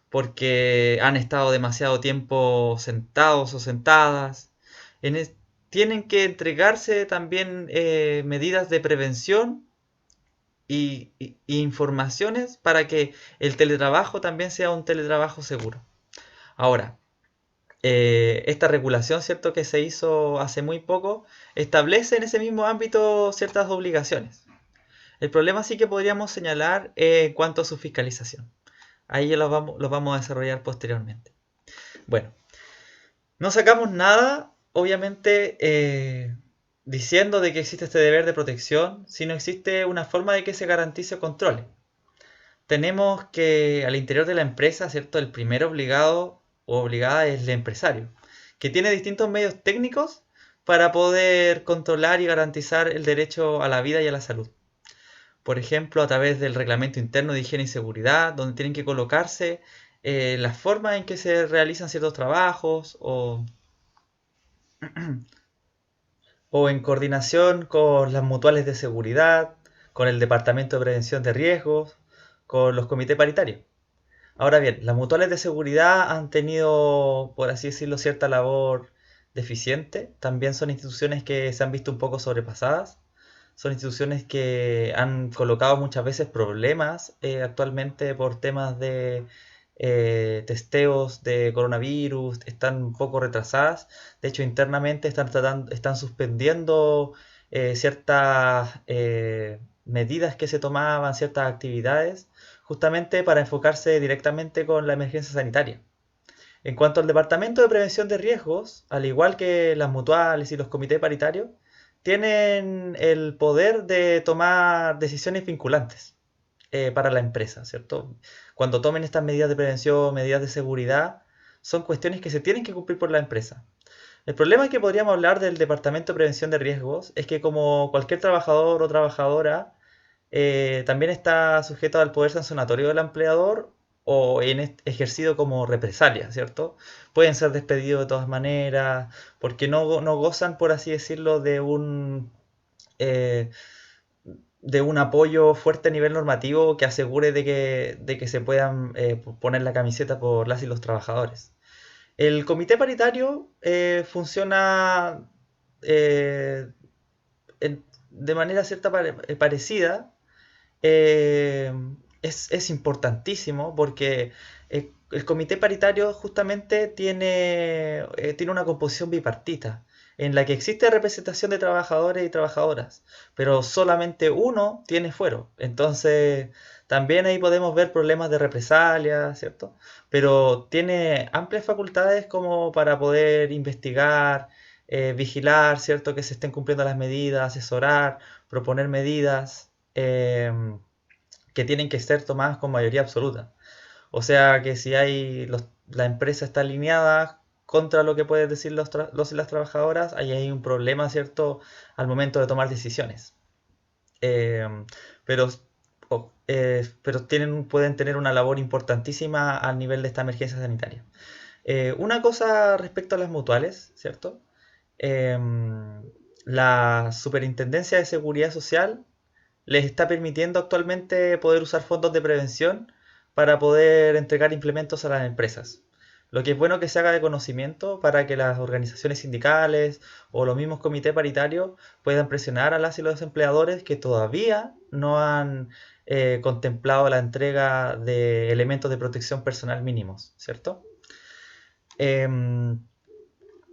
S2: porque han estado demasiado tiempo sentados o sentadas. Tienen que entregarse también medidas de prevención y informaciones para que el teletrabajo también sea un teletrabajo seguro. Ahora, esta regulación, ¿cierto?, que se hizo hace muy poco, establece en ese mismo ámbito ciertas obligaciones. El problema sí que podríamos señalar en cuanto a su fiscalización. Ahí ya lo vamos a desarrollar posteriormente. Bueno, no sacamos nada, obviamente, diciendo de que existe este deber de protección, si no existe una forma de que se garantice o controle. Tenemos que al interior de la empresa, ¿cierto?, el primer obligado o obligada es el empresario, que tiene distintos medios técnicos para poder controlar y garantizar el derecho a la vida y a la salud. Por ejemplo, a través del reglamento interno de higiene y seguridad, donde tienen que colocarse la forma en que se realizan ciertos trabajos o en coordinación con las mutuales de seguridad, con el Departamento de Prevención de Riesgos, con los comités paritarios. Ahora bien, las mutuales de seguridad han tenido, por así decirlo, cierta labor deficiente. También son instituciones que se han visto un poco sobrepasadas. Son instituciones que han colocado muchas veces problemas actualmente por temas de testeos de coronavirus, están un poco retrasadas. De hecho, internamente están suspendiendo ciertas medidas que se tomaban, ciertas actividades, justamente para enfocarse directamente con la emergencia sanitaria. En cuanto al Departamento de Prevención de Riesgos, al igual que las mutuales y los comités paritarios, tienen el poder de tomar decisiones vinculantes para la empresa, ¿cierto? Cuando tomen estas medidas de prevención, medidas de seguridad, son cuestiones que se tienen que cumplir por la empresa. El problema que podríamos hablar del Departamento de Prevención de Riesgos es que como cualquier trabajador o trabajadora, también está sujeto al poder sancionatorio del empleador o ejercido como represalia, ¿cierto? Pueden ser despedidos de todas maneras, porque no gozan, por así decirlo, eh, de un apoyo fuerte a nivel normativo que asegure de que se puedan poner la camiseta por las y los trabajadores. El comité paritario funciona eh, de manera cierta parecida. eh, es importantísimo porque el comité paritario justamente tiene una composición bipartita en la que existe representación de trabajadores y trabajadoras, pero solamente uno tiene fuero. Entonces, también ahí podemos ver problemas de represalia, ¿cierto? Pero tiene amplias facultades como para poder investigar, vigilar, ¿cierto? Que se estén cumpliendo las medidas, asesorar, proponer medidas que tienen que ser tomadas con mayoría absoluta. O sea que si la empresa está alineada contra lo que pueden decir los y las trabajadoras, ahí hay un problema, ¿cierto? Al momento de tomar decisiones. Eh, pero pero pueden tener una labor importantísima al nivel de esta emergencia sanitaria. Una cosa respecto a las mutuales, ¿cierto? Eh, la Superintendencia de Seguridad Social les está permitiendo actualmente poder usar fondos de prevención para poder entregar implementos a las empresas. Lo que es bueno que se haga de conocimiento para que las organizaciones sindicales o los mismos comités paritarios puedan presionar a las y los empleadores que todavía no han contemplado la entrega de elementos de protección personal mínimos, ¿cierto? Em,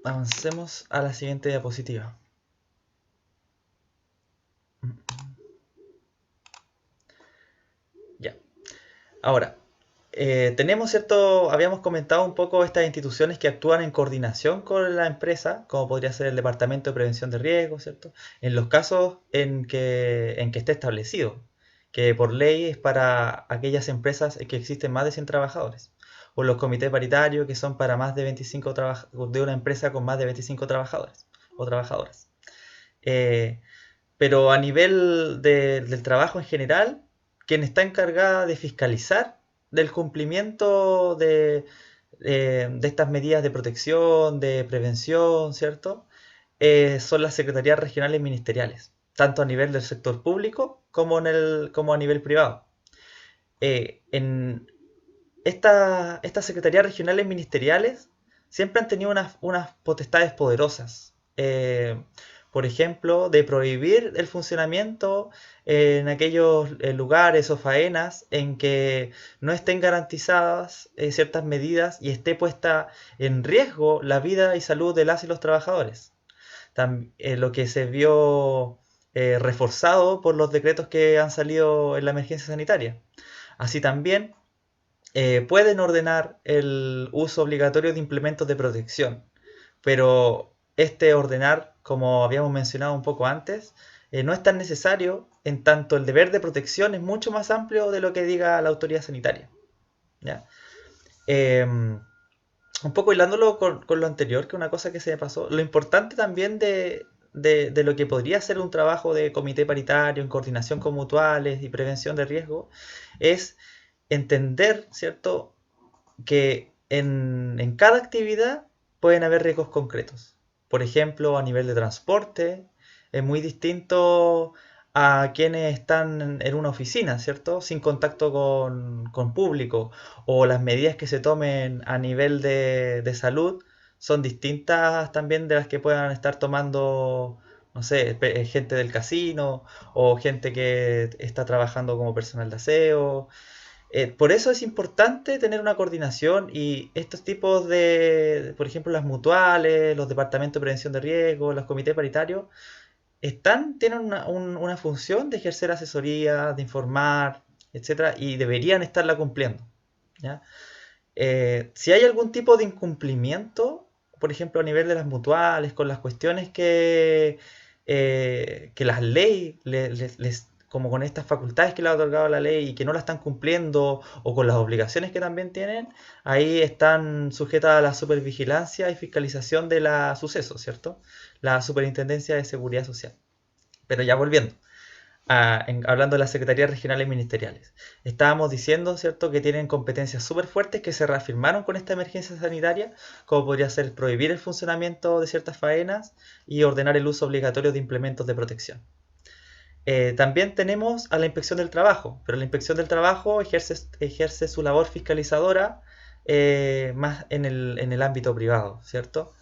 S2: Avancemos a la siguiente diapositiva. Ya. Ahora, tenemos cierto, habíamos comentado un poco estas instituciones que actúan en coordinación con la empresa, como podría ser el Departamento de Prevención de Riesgos, ¿cierto? En los casos en que esté establecido, que por ley es para aquellas empresas que existen más de 100 trabajadores, o los comités paritarios que son para más de 25 de una empresa con más de 25 trabajadores o trabajadoras. Eh, pero a nivel del trabajo en general, quien está encargada de fiscalizar del cumplimiento de estas medidas de protección, de prevención, ¿cierto? Son las secretarías regionales ministeriales, tanto a nivel del sector público como a nivel privado. En estas secretarías regionales ministeriales siempre han tenido unas potestades poderosas. Por ejemplo, de prohibir el funcionamiento en aquellos lugares o faenas en que no estén garantizadas ciertas medidas y esté puesta en riesgo la vida y salud de las y los trabajadores. Lo que se vio reforzado por los decretos que han salido en la emergencia sanitaria. Así también pueden ordenar el uso obligatorio de implementos de protección, pero este ordenar, como habíamos mencionado un poco antes, no es tan necesario en tanto el deber de protección es mucho más amplio de lo que diga la autoridad sanitaria. ¿Ya? Un poco hilándolo con lo anterior, que una cosa que se me pasó, lo importante también de lo que podría ser un trabajo de comité paritario en coordinación con mutuales y prevención de riesgo es entender, ¿cierto?, que en cada actividad pueden haber riesgos concretos. Por ejemplo, a nivel de transporte, es muy distinto a quienes están en una oficina, ¿cierto? Sin contacto con público, o las medidas que se tomen a nivel de salud son distintas también de las que puedan estar tomando, no sé, gente del casino o gente que está trabajando como personal de aseo. Por eso es importante tener una coordinación y estos tipos de, por ejemplo, las mutuales, los departamentos de prevención de riesgo, los comités paritarios, tienen una función de ejercer asesoría, de informar, etcétera, y deberían estarla cumpliendo. ¿Ya? Si hay algún tipo de incumplimiento, por ejemplo, a nivel de las mutuales, con las cuestiones que las leyes, como con estas facultades que le ha otorgado la ley y que no la están cumpliendo, o con las obligaciones que también tienen, ahí están sujetas a la supervigilancia y fiscalización de la suceso, ¿cierto? La Superintendencia de Seguridad Social. Pero ya volviendo hablando de las secretarías regionales ministeriales. Estábamos diciendo, ¿cierto?, que tienen competencias súper fuertes que se reafirmaron con esta emergencia sanitaria, como podría ser prohibir el funcionamiento de ciertas faenas y ordenar el uso obligatorio de implementos de protección. También tenemos a la Inspección del Trabajo, pero la Inspección del Trabajo ejerce su labor fiscalizadora más en el ámbito privado, ¿cierto?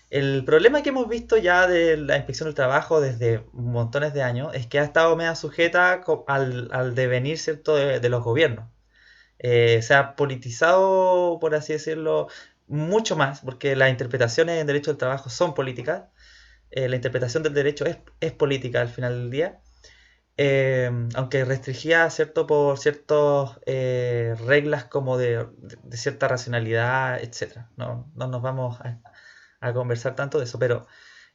S2: El problema que hemos visto ya de la inspección del trabajo desde montones de años es que ha estado media sujeta al devenir, ¿cierto?, de los gobiernos. Se ha politizado, por así decirlo, mucho más, porque las interpretaciones en derecho del trabajo son políticas. La interpretación del derecho es política al final del día. Aunque restringida, ¿cierto?, por ciertas reglas como de cierta racionalidad, etcétera. No, no nos vamos a conversar tanto de eso, pero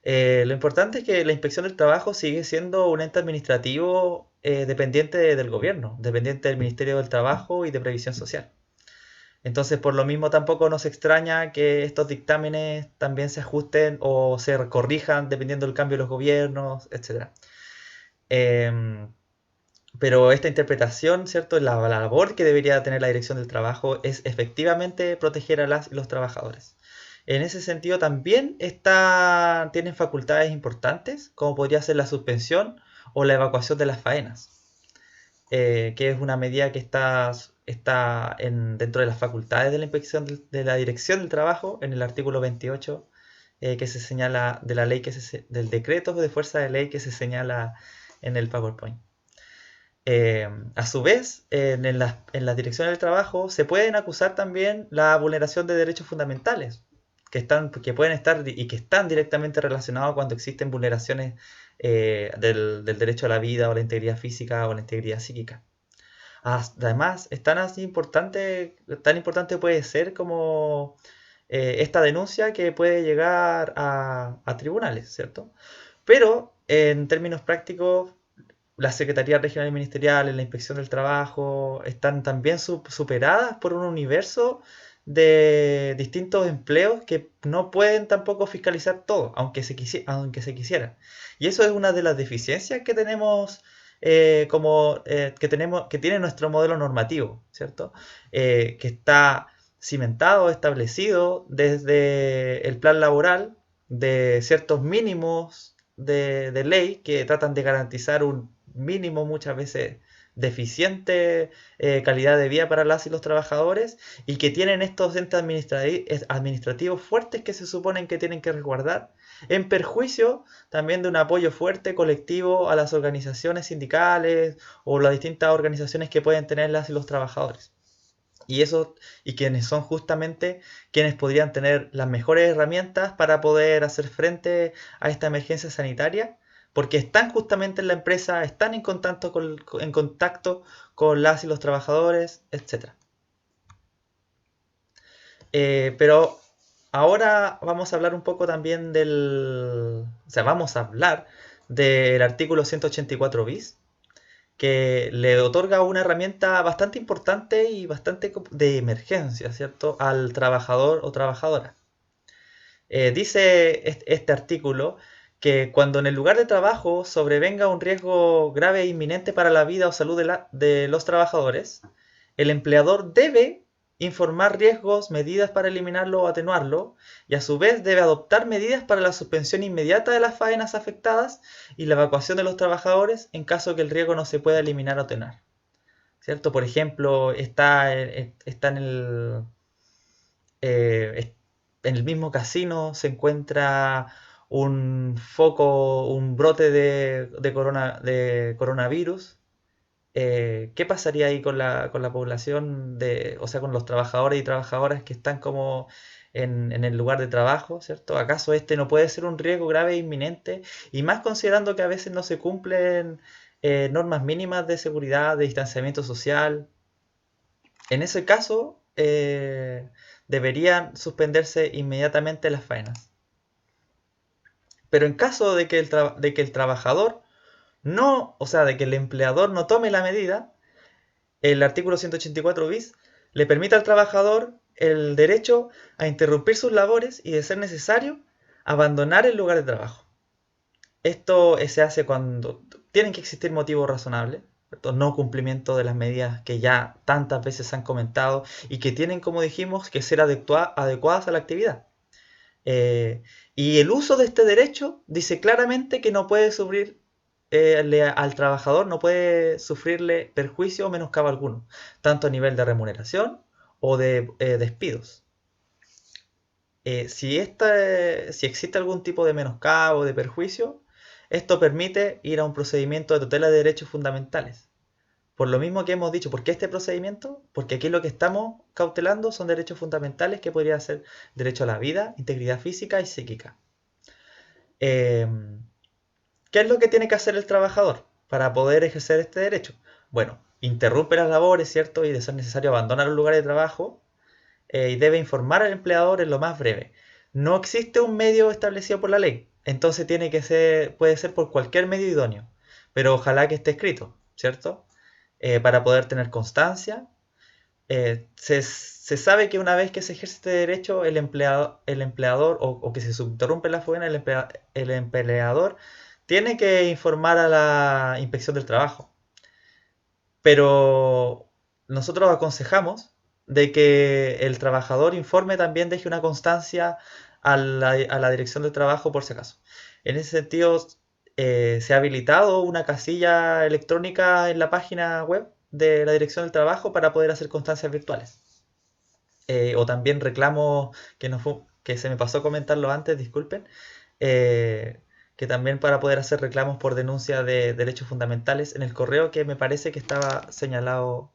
S2: lo importante es que la inspección del trabajo sigue siendo un ente administrativo dependiente del gobierno, dependiente del Ministerio del Trabajo y de Previsión Social. Entonces, por lo mismo, tampoco nos extraña que estos dictámenes también se ajusten o se corrijan dependiendo del cambio de los gobiernos, etc. Eh, pero esta interpretación, ¿cierto? La labor que debería tener la Dirección del Trabajo es efectivamente proteger a las y los trabajadores. En ese sentido también tienen facultades importantes, como podría ser la suspensión o la evacuación de las faenas, que es una medida que está dentro de las facultades de la inspección de la Dirección del Trabajo, en el artículo 28, que se señala de la ley del decreto de fuerza de ley que se señala en el PowerPoint. A su vez, en la dirección del trabajo se pueden acusar también la vulneración de derechos fundamentales, que pueden estar y que están directamente relacionados cuando existen vulneraciones del derecho a la vida o la integridad física o la integridad psíquica. Además, tan importante puede ser como esta denuncia que puede llegar a tribunales, ¿cierto? Pero en términos prácticos, las secretarías regionales ministeriales, la inspección del trabajo, están también superadas por un universo de distintos empleos que no pueden tampoco fiscalizar todo, aunque se quisiera. Y eso es una de las deficiencias que tenemos, que tiene nuestro modelo normativo, ¿cierto? Que está cimentado, establecido desde el plan laboral de ciertos mínimos de ley que tratan de garantizar un mínimo, muchas veces deficiente, calidad de vida para las y los trabajadores, y que tienen estos entes administrativos fuertes que se suponen que tienen que resguardar, en perjuicio también de un apoyo fuerte colectivo a las organizaciones sindicales o las distintas organizaciones que pueden tener las y los trabajadores. Y quienes son justamente quienes podrían tener las mejores herramientas para poder hacer frente a esta emergencia sanitaria, porque están justamente en la empresa, están en contacto con las y los trabajadores, etc. Pero ahora vamos a hablar un poco también vamos a hablar del artículo 184 bis, que le otorga una herramienta bastante importante y bastante de emergencia, ¿cierto?, al trabajador o trabajadora. Dice este artículo que cuando en el lugar de trabajo sobrevenga un riesgo grave e inminente para la vida o salud de los trabajadores, el empleador debe informar riesgos, medidas para eliminarlo o atenuarlo, y a su vez debe adoptar medidas para la suspensión inmediata de las faenas afectadas y la evacuación de los trabajadores en caso que el riesgo no se pueda eliminar o atenuar. ¿Cierto? Por ejemplo, está en el mismo casino, se encuentra un foco, un brote de coronavirus. ¿Qué pasaría ahí con la población o sea, con los trabajadores y trabajadoras que están como en el lugar de trabajo, ¿cierto? ¿Acaso este no puede ser un riesgo grave e inminente? Y más considerando que a veces no se cumplen normas mínimas de seguridad, de distanciamiento social. En ese caso, deberían suspenderse inmediatamente las faenas. Pero en caso de que el trabajador no, o sea, de que el empleador no tome la medida, el artículo 184 bis le permite al trabajador el derecho a interrumpir sus labores y, de ser necesario, abandonar el lugar de trabajo. Esto se hace cuando tienen que existir motivos razonables, ¿cierto? No cumplimiento de las medidas que ya tantas veces se han comentado y que tienen, como dijimos, que ser adecuadas a la actividad. Eh, y el uso de este derecho dice claramente que no puede sufrir al trabajador, no puede sufrirle perjuicio o menoscabo alguno, tanto a nivel de remuneración o de despidos. Si existe algún tipo de menoscabo o de perjuicio, esto permite ir a un procedimiento de tutela de derechos fundamentales. Por lo mismo que hemos dicho, ¿por qué este procedimiento? Porque aquí lo que estamos cautelando son derechos fundamentales que podrían ser derecho a la vida, integridad física y psíquica. Eh, ¿Qué es lo que tiene que hacer el trabajador para poder ejercer este derecho? Bueno, interrumpe las labores, ¿cierto? Y de ser necesario abandonar el lugar de trabajo y debe informar al empleador en lo más breve. No existe un medio establecido por la ley, entonces puede ser por cualquier medio idóneo, pero ojalá que esté escrito, ¿cierto? Para poder tener constancia. Se sabe que una vez que se ejerce este derecho, el empleador o que se subinterrumpe la faena, el empleador tiene que informar a la inspección del trabajo. Pero nosotros aconsejamos de que el trabajador informe también, deje una constancia a la dirección del trabajo por si acaso. En ese sentido, se ha habilitado una casilla electrónica en la página web de la dirección del trabajo para poder hacer constancias virtuales. O también reclamos que se me pasó a comentarlo antes, disculpen, eh, que también para poder hacer reclamos por denuncia de derechos fundamentales en el correo que me parece que estaba señalado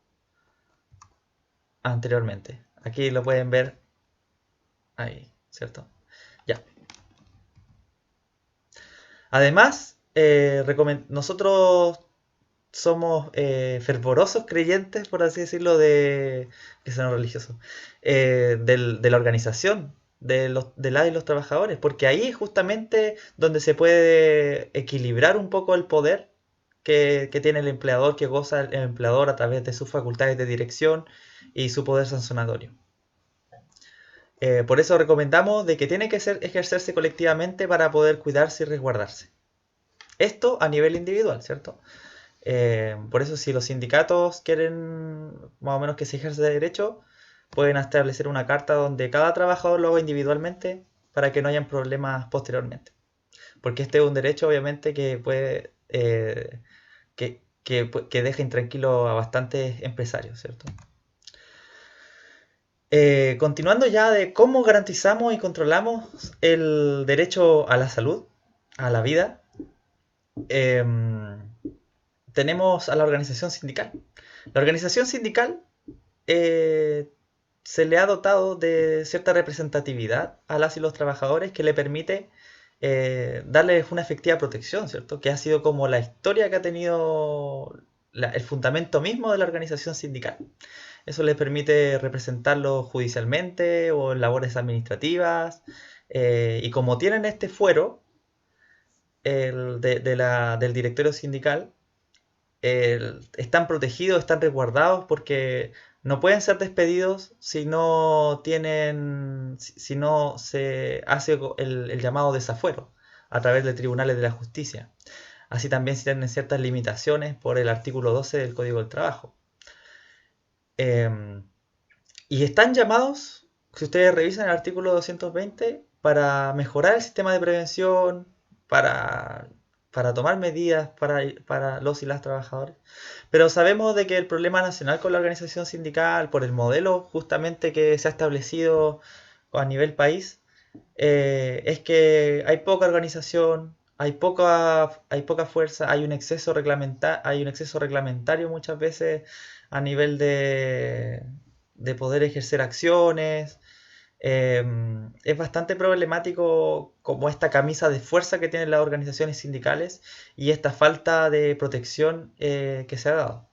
S2: anteriormente. Aquí lo pueden ver ahí, ¿cierto? Ya. Además, nosotros somos fervorosos creyentes, por así decirlo, que son religiosos, de la organización de la y los trabajadores, porque ahí es justamente donde se puede equilibrar un poco el poder que tiene el empleador, que goza el empleador a través de sus facultades de dirección y su poder sancionatorio. Por eso recomendamos de que tiene que ejercerse colectivamente para poder cuidarse y resguardarse. Esto a nivel individual, ¿cierto? Por eso si los sindicatos quieren más o menos que se ejerza de derecho, pueden establecer una carta donde cada trabajador lo haga individualmente para que no hayan problemas posteriormente. Porque este es un derecho obviamente que puede que deja intranquilo a bastantes empresarios, ¿cierto? Continuando ya de cómo garantizamos y controlamos el derecho a la salud, a la vida, tenemos a la organización sindical. La organización sindical eh, se le ha dotado de cierta representatividad a las y los trabajadores que le permite darles una efectiva protección, ¿cierto? Que ha sido como la historia que ha tenido el fundamento mismo de la organización sindical. Eso les permite representarlos judicialmente o en labores administrativas. Y como tienen este fuero del directorio sindical, están protegidos, están resguardados porque no pueden ser despedidos si no si no se hace el llamado desafuero a través de tribunales de la justicia. Así también se tienen ciertas limitaciones por el artículo 12 del Código del Trabajo. Eh, Y están llamados, si ustedes revisan el artículo 220, para mejorar el sistema de prevención, para, para tomar medidas para los y las trabajadores. Pero sabemos de que el problema nacional con la organización sindical, por el modelo justamente que se ha establecido a nivel país, es que hay poca organización, hay poca fuerza, hay un exceso reglamentario muchas veces a nivel de poder ejercer acciones. Es bastante problemático como esta camisa de fuerza que tienen las organizaciones sindicales y esta falta de protección que se ha dado.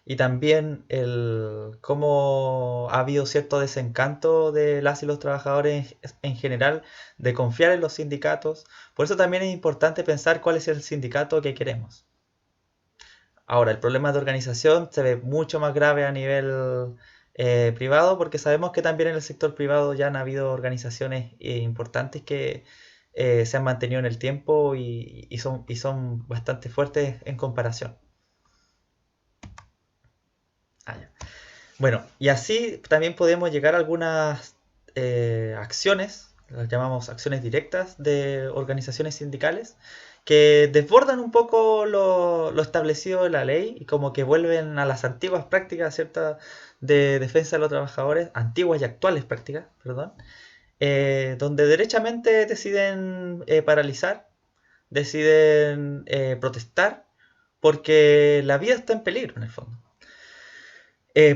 S2: Y también el cómo ha habido cierto desencanto de las y los trabajadores en general de confiar en los sindicatos. Por eso también es importante pensar cuál es el sindicato que queremos. Ahora, el problema de organización se ve mucho más grave a nivel privado, porque sabemos que también en el sector privado ya han habido organizaciones importantes que se han mantenido en el tiempo y son bastante fuertes en comparación. Ah, ya. Bueno, y así también podemos llegar a algunas acciones, las llamamos acciones directas de organizaciones sindicales, que desbordan un poco lo establecido en la ley y como que vuelven a las antiguas prácticas, ¿cierto?, de defensa de los trabajadores, antiguas y actuales prácticas, perdón, donde derechamente deciden paralizar, deciden protestar, porque la vida está en peligro en el fondo.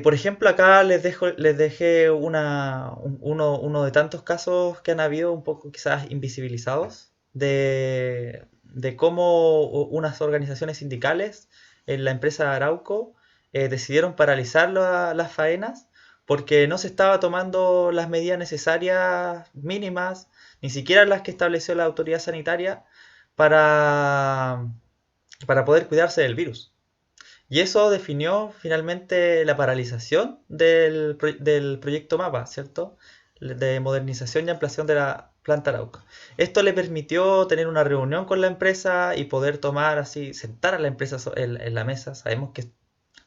S2: Por ejemplo, acá les dejé uno de tantos casos que han habido, un poco quizás invisibilizados, de cómo unas organizaciones sindicales en la empresa Arauco decidieron paralizar las faenas porque no se estaba tomando las medidas necesarias mínimas, ni siquiera las que estableció la autoridad sanitaria para, para poder cuidarse del virus. Y eso definió finalmente la paralización del proyecto MAPA, ¿cierto? De modernización y ampliación de la planta Arauco. Esto le permitió tener una reunión con la empresa y poder tomar así, sentar a la empresa en la mesa. Sabemos que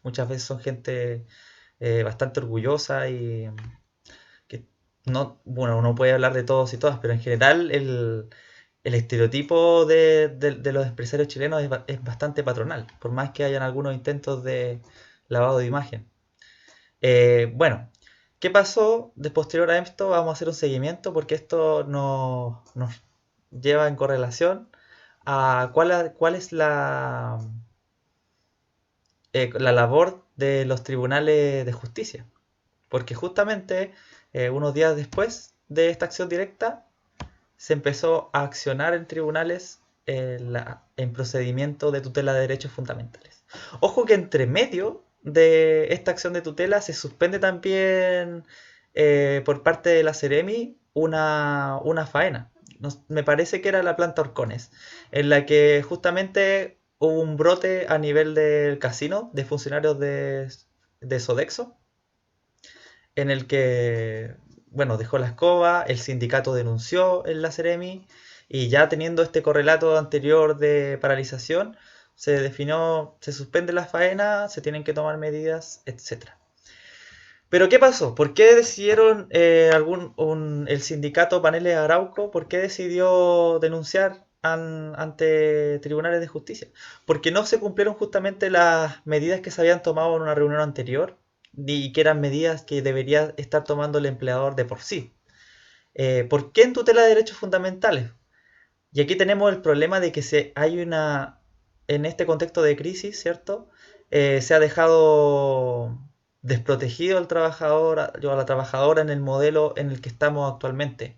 S2: muchas veces son gente bastante orgullosa y que no, bueno, uno puede hablar de todos y todas, pero en general el estereotipo de los empresarios chilenos es bastante patronal, por más que hayan algunos intentos de lavado de imagen. Bueno, ¿qué pasó? De posterior a esto vamos a hacer un seguimiento porque esto nos lleva en correlación a cuál es la labor de los tribunales de justicia. Porque justamente unos días después de esta acción directa se empezó a accionar en tribunales en procedimiento de tutela de derechos fundamentales. Ojo que entre medio de esta acción de tutela se suspende también por parte de la Ceremi una faena. Me parece que era la planta Orcones, en la que justamente hubo un brote a nivel del casino de funcionarios de Sodexo, en el que, bueno, dejó la escoba, el sindicato denunció en la Ceremi y ya teniendo este correlato anterior de paralización, se suspende la faena, se tienen que tomar medidas, etcétera. Pero ¿qué pasó? ¿Por qué decidieron el sindicato Paneles Arauco, por qué decidió denunciar ante tribunales de justicia? Porque no se cumplieron justamente las medidas que se habían tomado en una reunión anterior y que eran medidas que debería estar tomando el empleador de por sí. ¿Por qué en tutela de derechos fundamentales? Y aquí tenemos el problema de que en este contexto de crisis, ¿cierto? Se ha dejado desprotegido al trabajador o a la trabajadora en el modelo en el que estamos actualmente.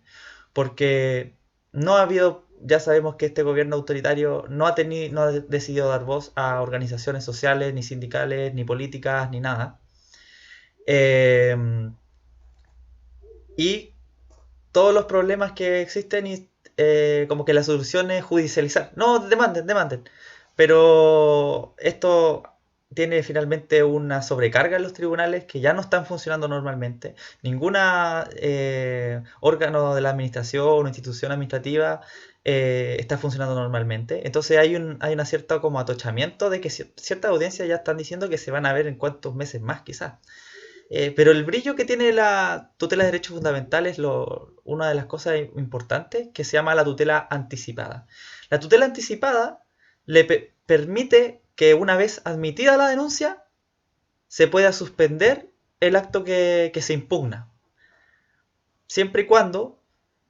S2: Porque no ha habido, ya sabemos que este gobierno autoritario no ha decidido dar voz a organizaciones sociales, ni sindicales, ni políticas, ni nada. Eh, y todos los problemas que existen y como que la solución es judicializar. No, demanden. Pero esto tiene finalmente una sobrecarga en los tribunales que ya no están funcionando normalmente. Ninguna órgano de la administración o institución administrativa está funcionando normalmente. Entonces hay una cierta como atochamiento de que ciertas audiencias ya están diciendo que se van a ver en cuántos meses más quizás. Pero el brillo que tiene la tutela de derechos fundamentales, una de las cosas importantes, que se llama la tutela anticipada. La tutela anticipada permite que una vez admitida la denuncia, se pueda suspender el acto que se impugna, siempre y cuando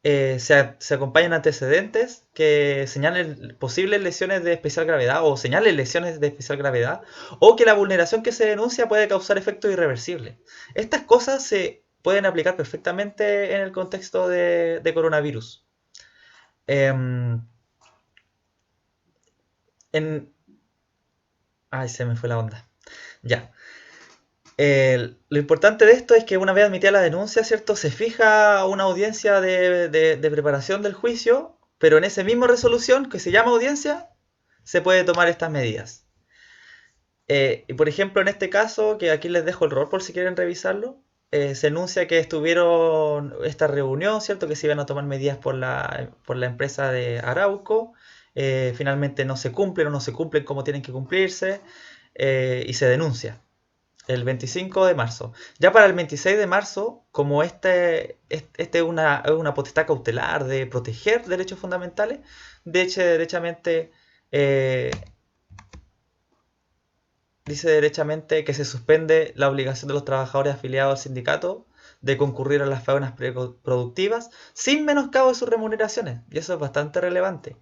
S2: se acompañen antecedentes que señalen posibles lesiones de especial gravedad o señalen lesiones de especial gravedad o que la vulneración que se denuncia puede causar efectos irreversibles. Estas cosas se pueden aplicar perfectamente en el contexto de coronavirus. Em, en... Ay, se me fue la onda. Ya. Lo importante de esto es que una vez admitida la denuncia, ¿cierto? Se fija una audiencia de preparación del juicio, pero en esa misma resolución, que se llama audiencia, se puede tomar estas medidas. Y por ejemplo, en este caso, que aquí les dejo el rol por si quieren revisarlo, se enuncia que estuvieron esta reunión, ¿cierto? Que se iban a tomar medidas por la empresa de Arauco. Finalmente no se cumplen o no se cumplen como tienen que cumplirse, y se denuncia el 25 de marzo. Ya para el 26 de marzo, como este es una potestad cautelar de proteger derechos fundamentales, derechamente, eh, dice derechamente que se suspende la obligación de los trabajadores afiliados al sindicato de concurrir a las faenas productivas sin menoscabo de sus remuneraciones. Y eso es bastante relevante.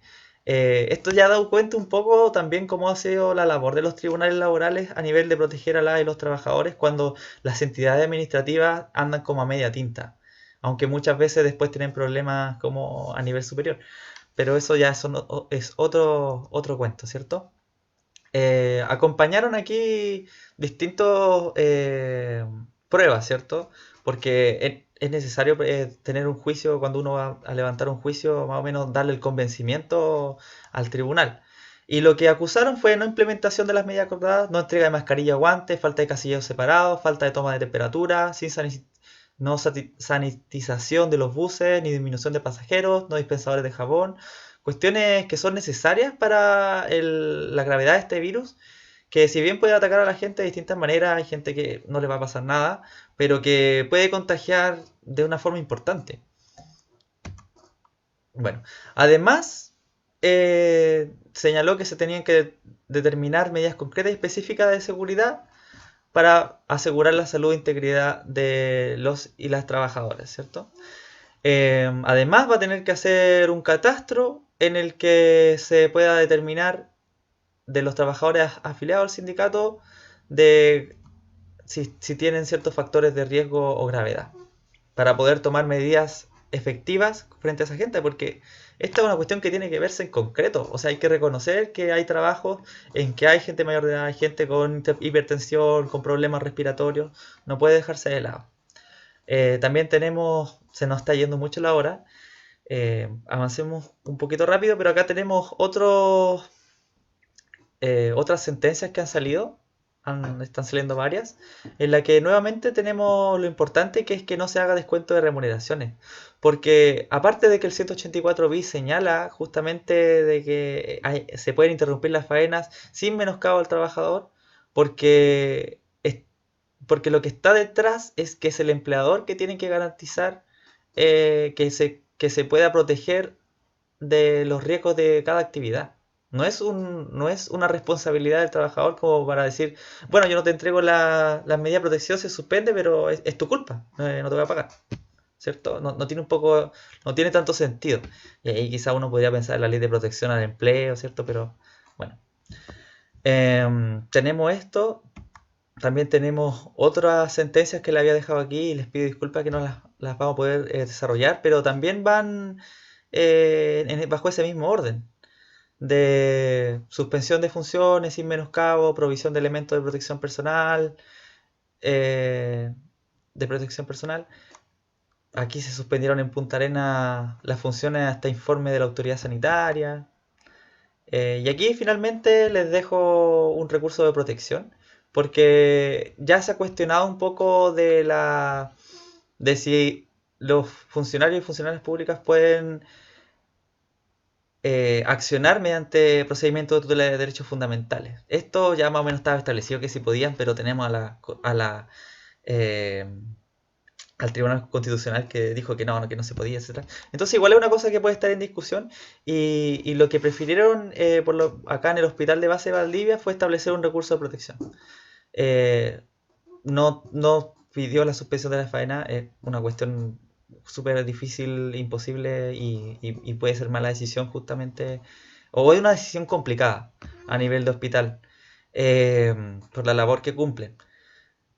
S2: Esto ya ha dado cuenta un poco también cómo ha sido la labor de los tribunales laborales a nivel de proteger a las y los trabajadores cuando las entidades administrativas andan como a media tinta, aunque muchas veces después tienen problemas como a nivel superior. Pero eso ya es otro cuento, ¿cierto? Acompañaron aquí distintos pruebas, ¿cierto? Porque es necesario tener un juicio, cuando uno va a levantar un juicio, más o menos darle el convencimiento al tribunal. Y lo que acusaron fue no implementación de las medidas acordadas, no entrega de mascarilla o guantes, falta de casilleros separados, falta de toma de temperatura, no sanitización de los buses, ni disminución de pasajeros, no dispensadores de jabón, cuestiones que son necesarias para la gravedad de este virus, que si bien puede atacar a la gente de distintas maneras, hay gente que no le va a pasar nada, pero que puede contagiar de una forma importante. Bueno, además, señaló que se tenían que determinar medidas concretas y específicas de seguridad para asegurar la salud e integridad de los y las trabajadoras, ¿cierto? Además va a tener que hacer un catastro en el que se pueda determinar de los trabajadores afiliados al sindicato de si tienen ciertos factores de riesgo o gravedad, para poder tomar medidas efectivas frente a esa gente, porque esta es una cuestión que tiene que verse en concreto. O sea, hay que reconocer que hay trabajos en que hay gente mayor de edad, hay gente con hipertensión, con problemas respiratorios, no puede dejarse de lado. También se nos está yendo mucho la hora, avancemos un poquito rápido, pero acá tenemos otras sentencias que han salido, están saliendo varias, en la que nuevamente tenemos lo importante, que es que no se haga descuento de remuneraciones, porque aparte de que el 184 bis señala justamente de que se pueden interrumpir las faenas sin menoscabo al trabajador, porque, porque lo que está detrás es que es el empleador que tiene que garantizar que se pueda proteger de los riesgos de cada actividad. No es una responsabilidad del trabajador como para decir, bueno, yo no te entrego la medida de protección, se suspende, pero es tu culpa, no te voy a pagar. ¿Cierto? No tiene no tiene tanto sentido. Y ahí quizá uno podría pensar en la ley de protección al empleo, ¿cierto? Pero bueno. Tenemos esto. También tenemos otras sentencias que le había dejado aquí y les pido disculpas que no las vamos a poder desarrollar, pero también van bajo ese mismo orden de suspensión de funciones sin menoscabo, provisión de elementos eh, de protección personal. Aquí se suspendieron en Punta Arenas las funciones hasta informe de la autoridad sanitaria. Y aquí finalmente les dejo un recurso de protección, porque ya se ha cuestionado un poco de si los funcionarios y funcionarias públicas pueden accionar mediante procedimientos de tutela de derechos fundamentales. Esto ya más o menos estaba establecido que sí podían, pero tenemos a la eh, al Tribunal Constitucional que dijo que no se podía, etcétera. Entonces igual es una cosa que puede estar en discusión y lo que prefirieron acá en el Hospital de Base de Valdivia fue establecer un recurso de protección. Eh, no pidió la suspensión de la faena, es una cuestión súper difícil, imposible y puede ser mala decisión justamente, o es una decisión complicada a nivel de hospital eh, por la labor que cumplen.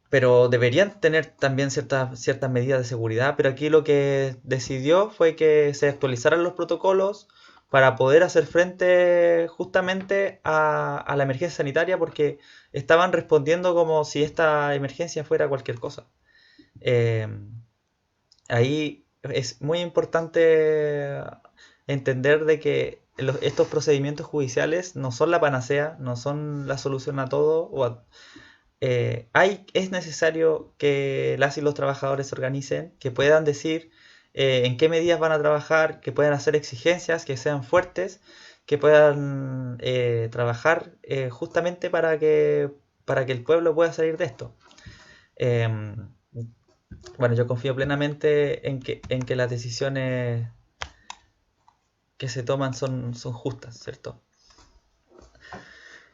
S2: Pero deberían tener también ciertas medidas de seguridad, pero aquí lo que decidió fue que se actualizaran los protocolos para poder hacer frente justamente a la emergencia sanitaria porque estaban respondiendo como si esta emergencia fuera cualquier cosa. Eh, Ahí es muy importante entender de que estos procedimientos judiciales no son la panacea, no son la solución a todo es necesario que las y los trabajadores se organicen, que puedan decir en qué medidas van a trabajar, que puedan hacer exigencias, que sean fuertes, que puedan trabajar justamente para que el pueblo pueda salir de esto. Eh, bueno, yo confío plenamente en que las decisiones que se toman son justas, ¿cierto?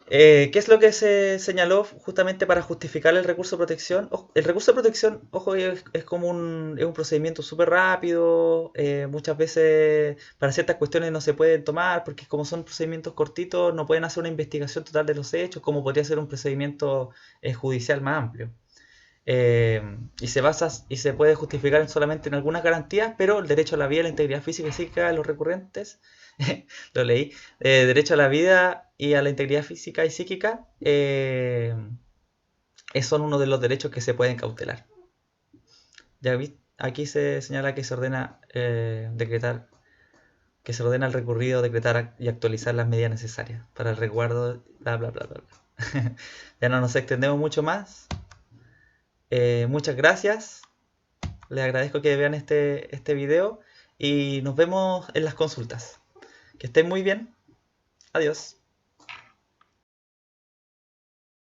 S2: ¿Qué es lo que se señaló justamente para justificar el recurso de protección? El recurso de protección, ojo, es como un procedimiento súper rápido, muchas veces para ciertas cuestiones no se pueden tomar porque como son procedimientos cortitos no pueden hacer una investigación total de los hechos como podría ser un procedimiento judicial más amplio. Y se puede justificar solamente en algunas garantías, pero el derecho a la vida, la integridad física y psíquica de los recurrentes, lo leí, derecho a la vida y a la integridad física y psíquica son uno de los derechos que se pueden cautelar. Ya aquí se señala que se ordena decretar, que se ordena el recurrido, decretar y actualizar las medidas necesarias para el resguardo, bla bla bla bla. Ya no nos extendemos mucho más. Muchas gracias. Les agradezco que vean este video y nos vemos en las consultas. Que estén muy bien. Adiós.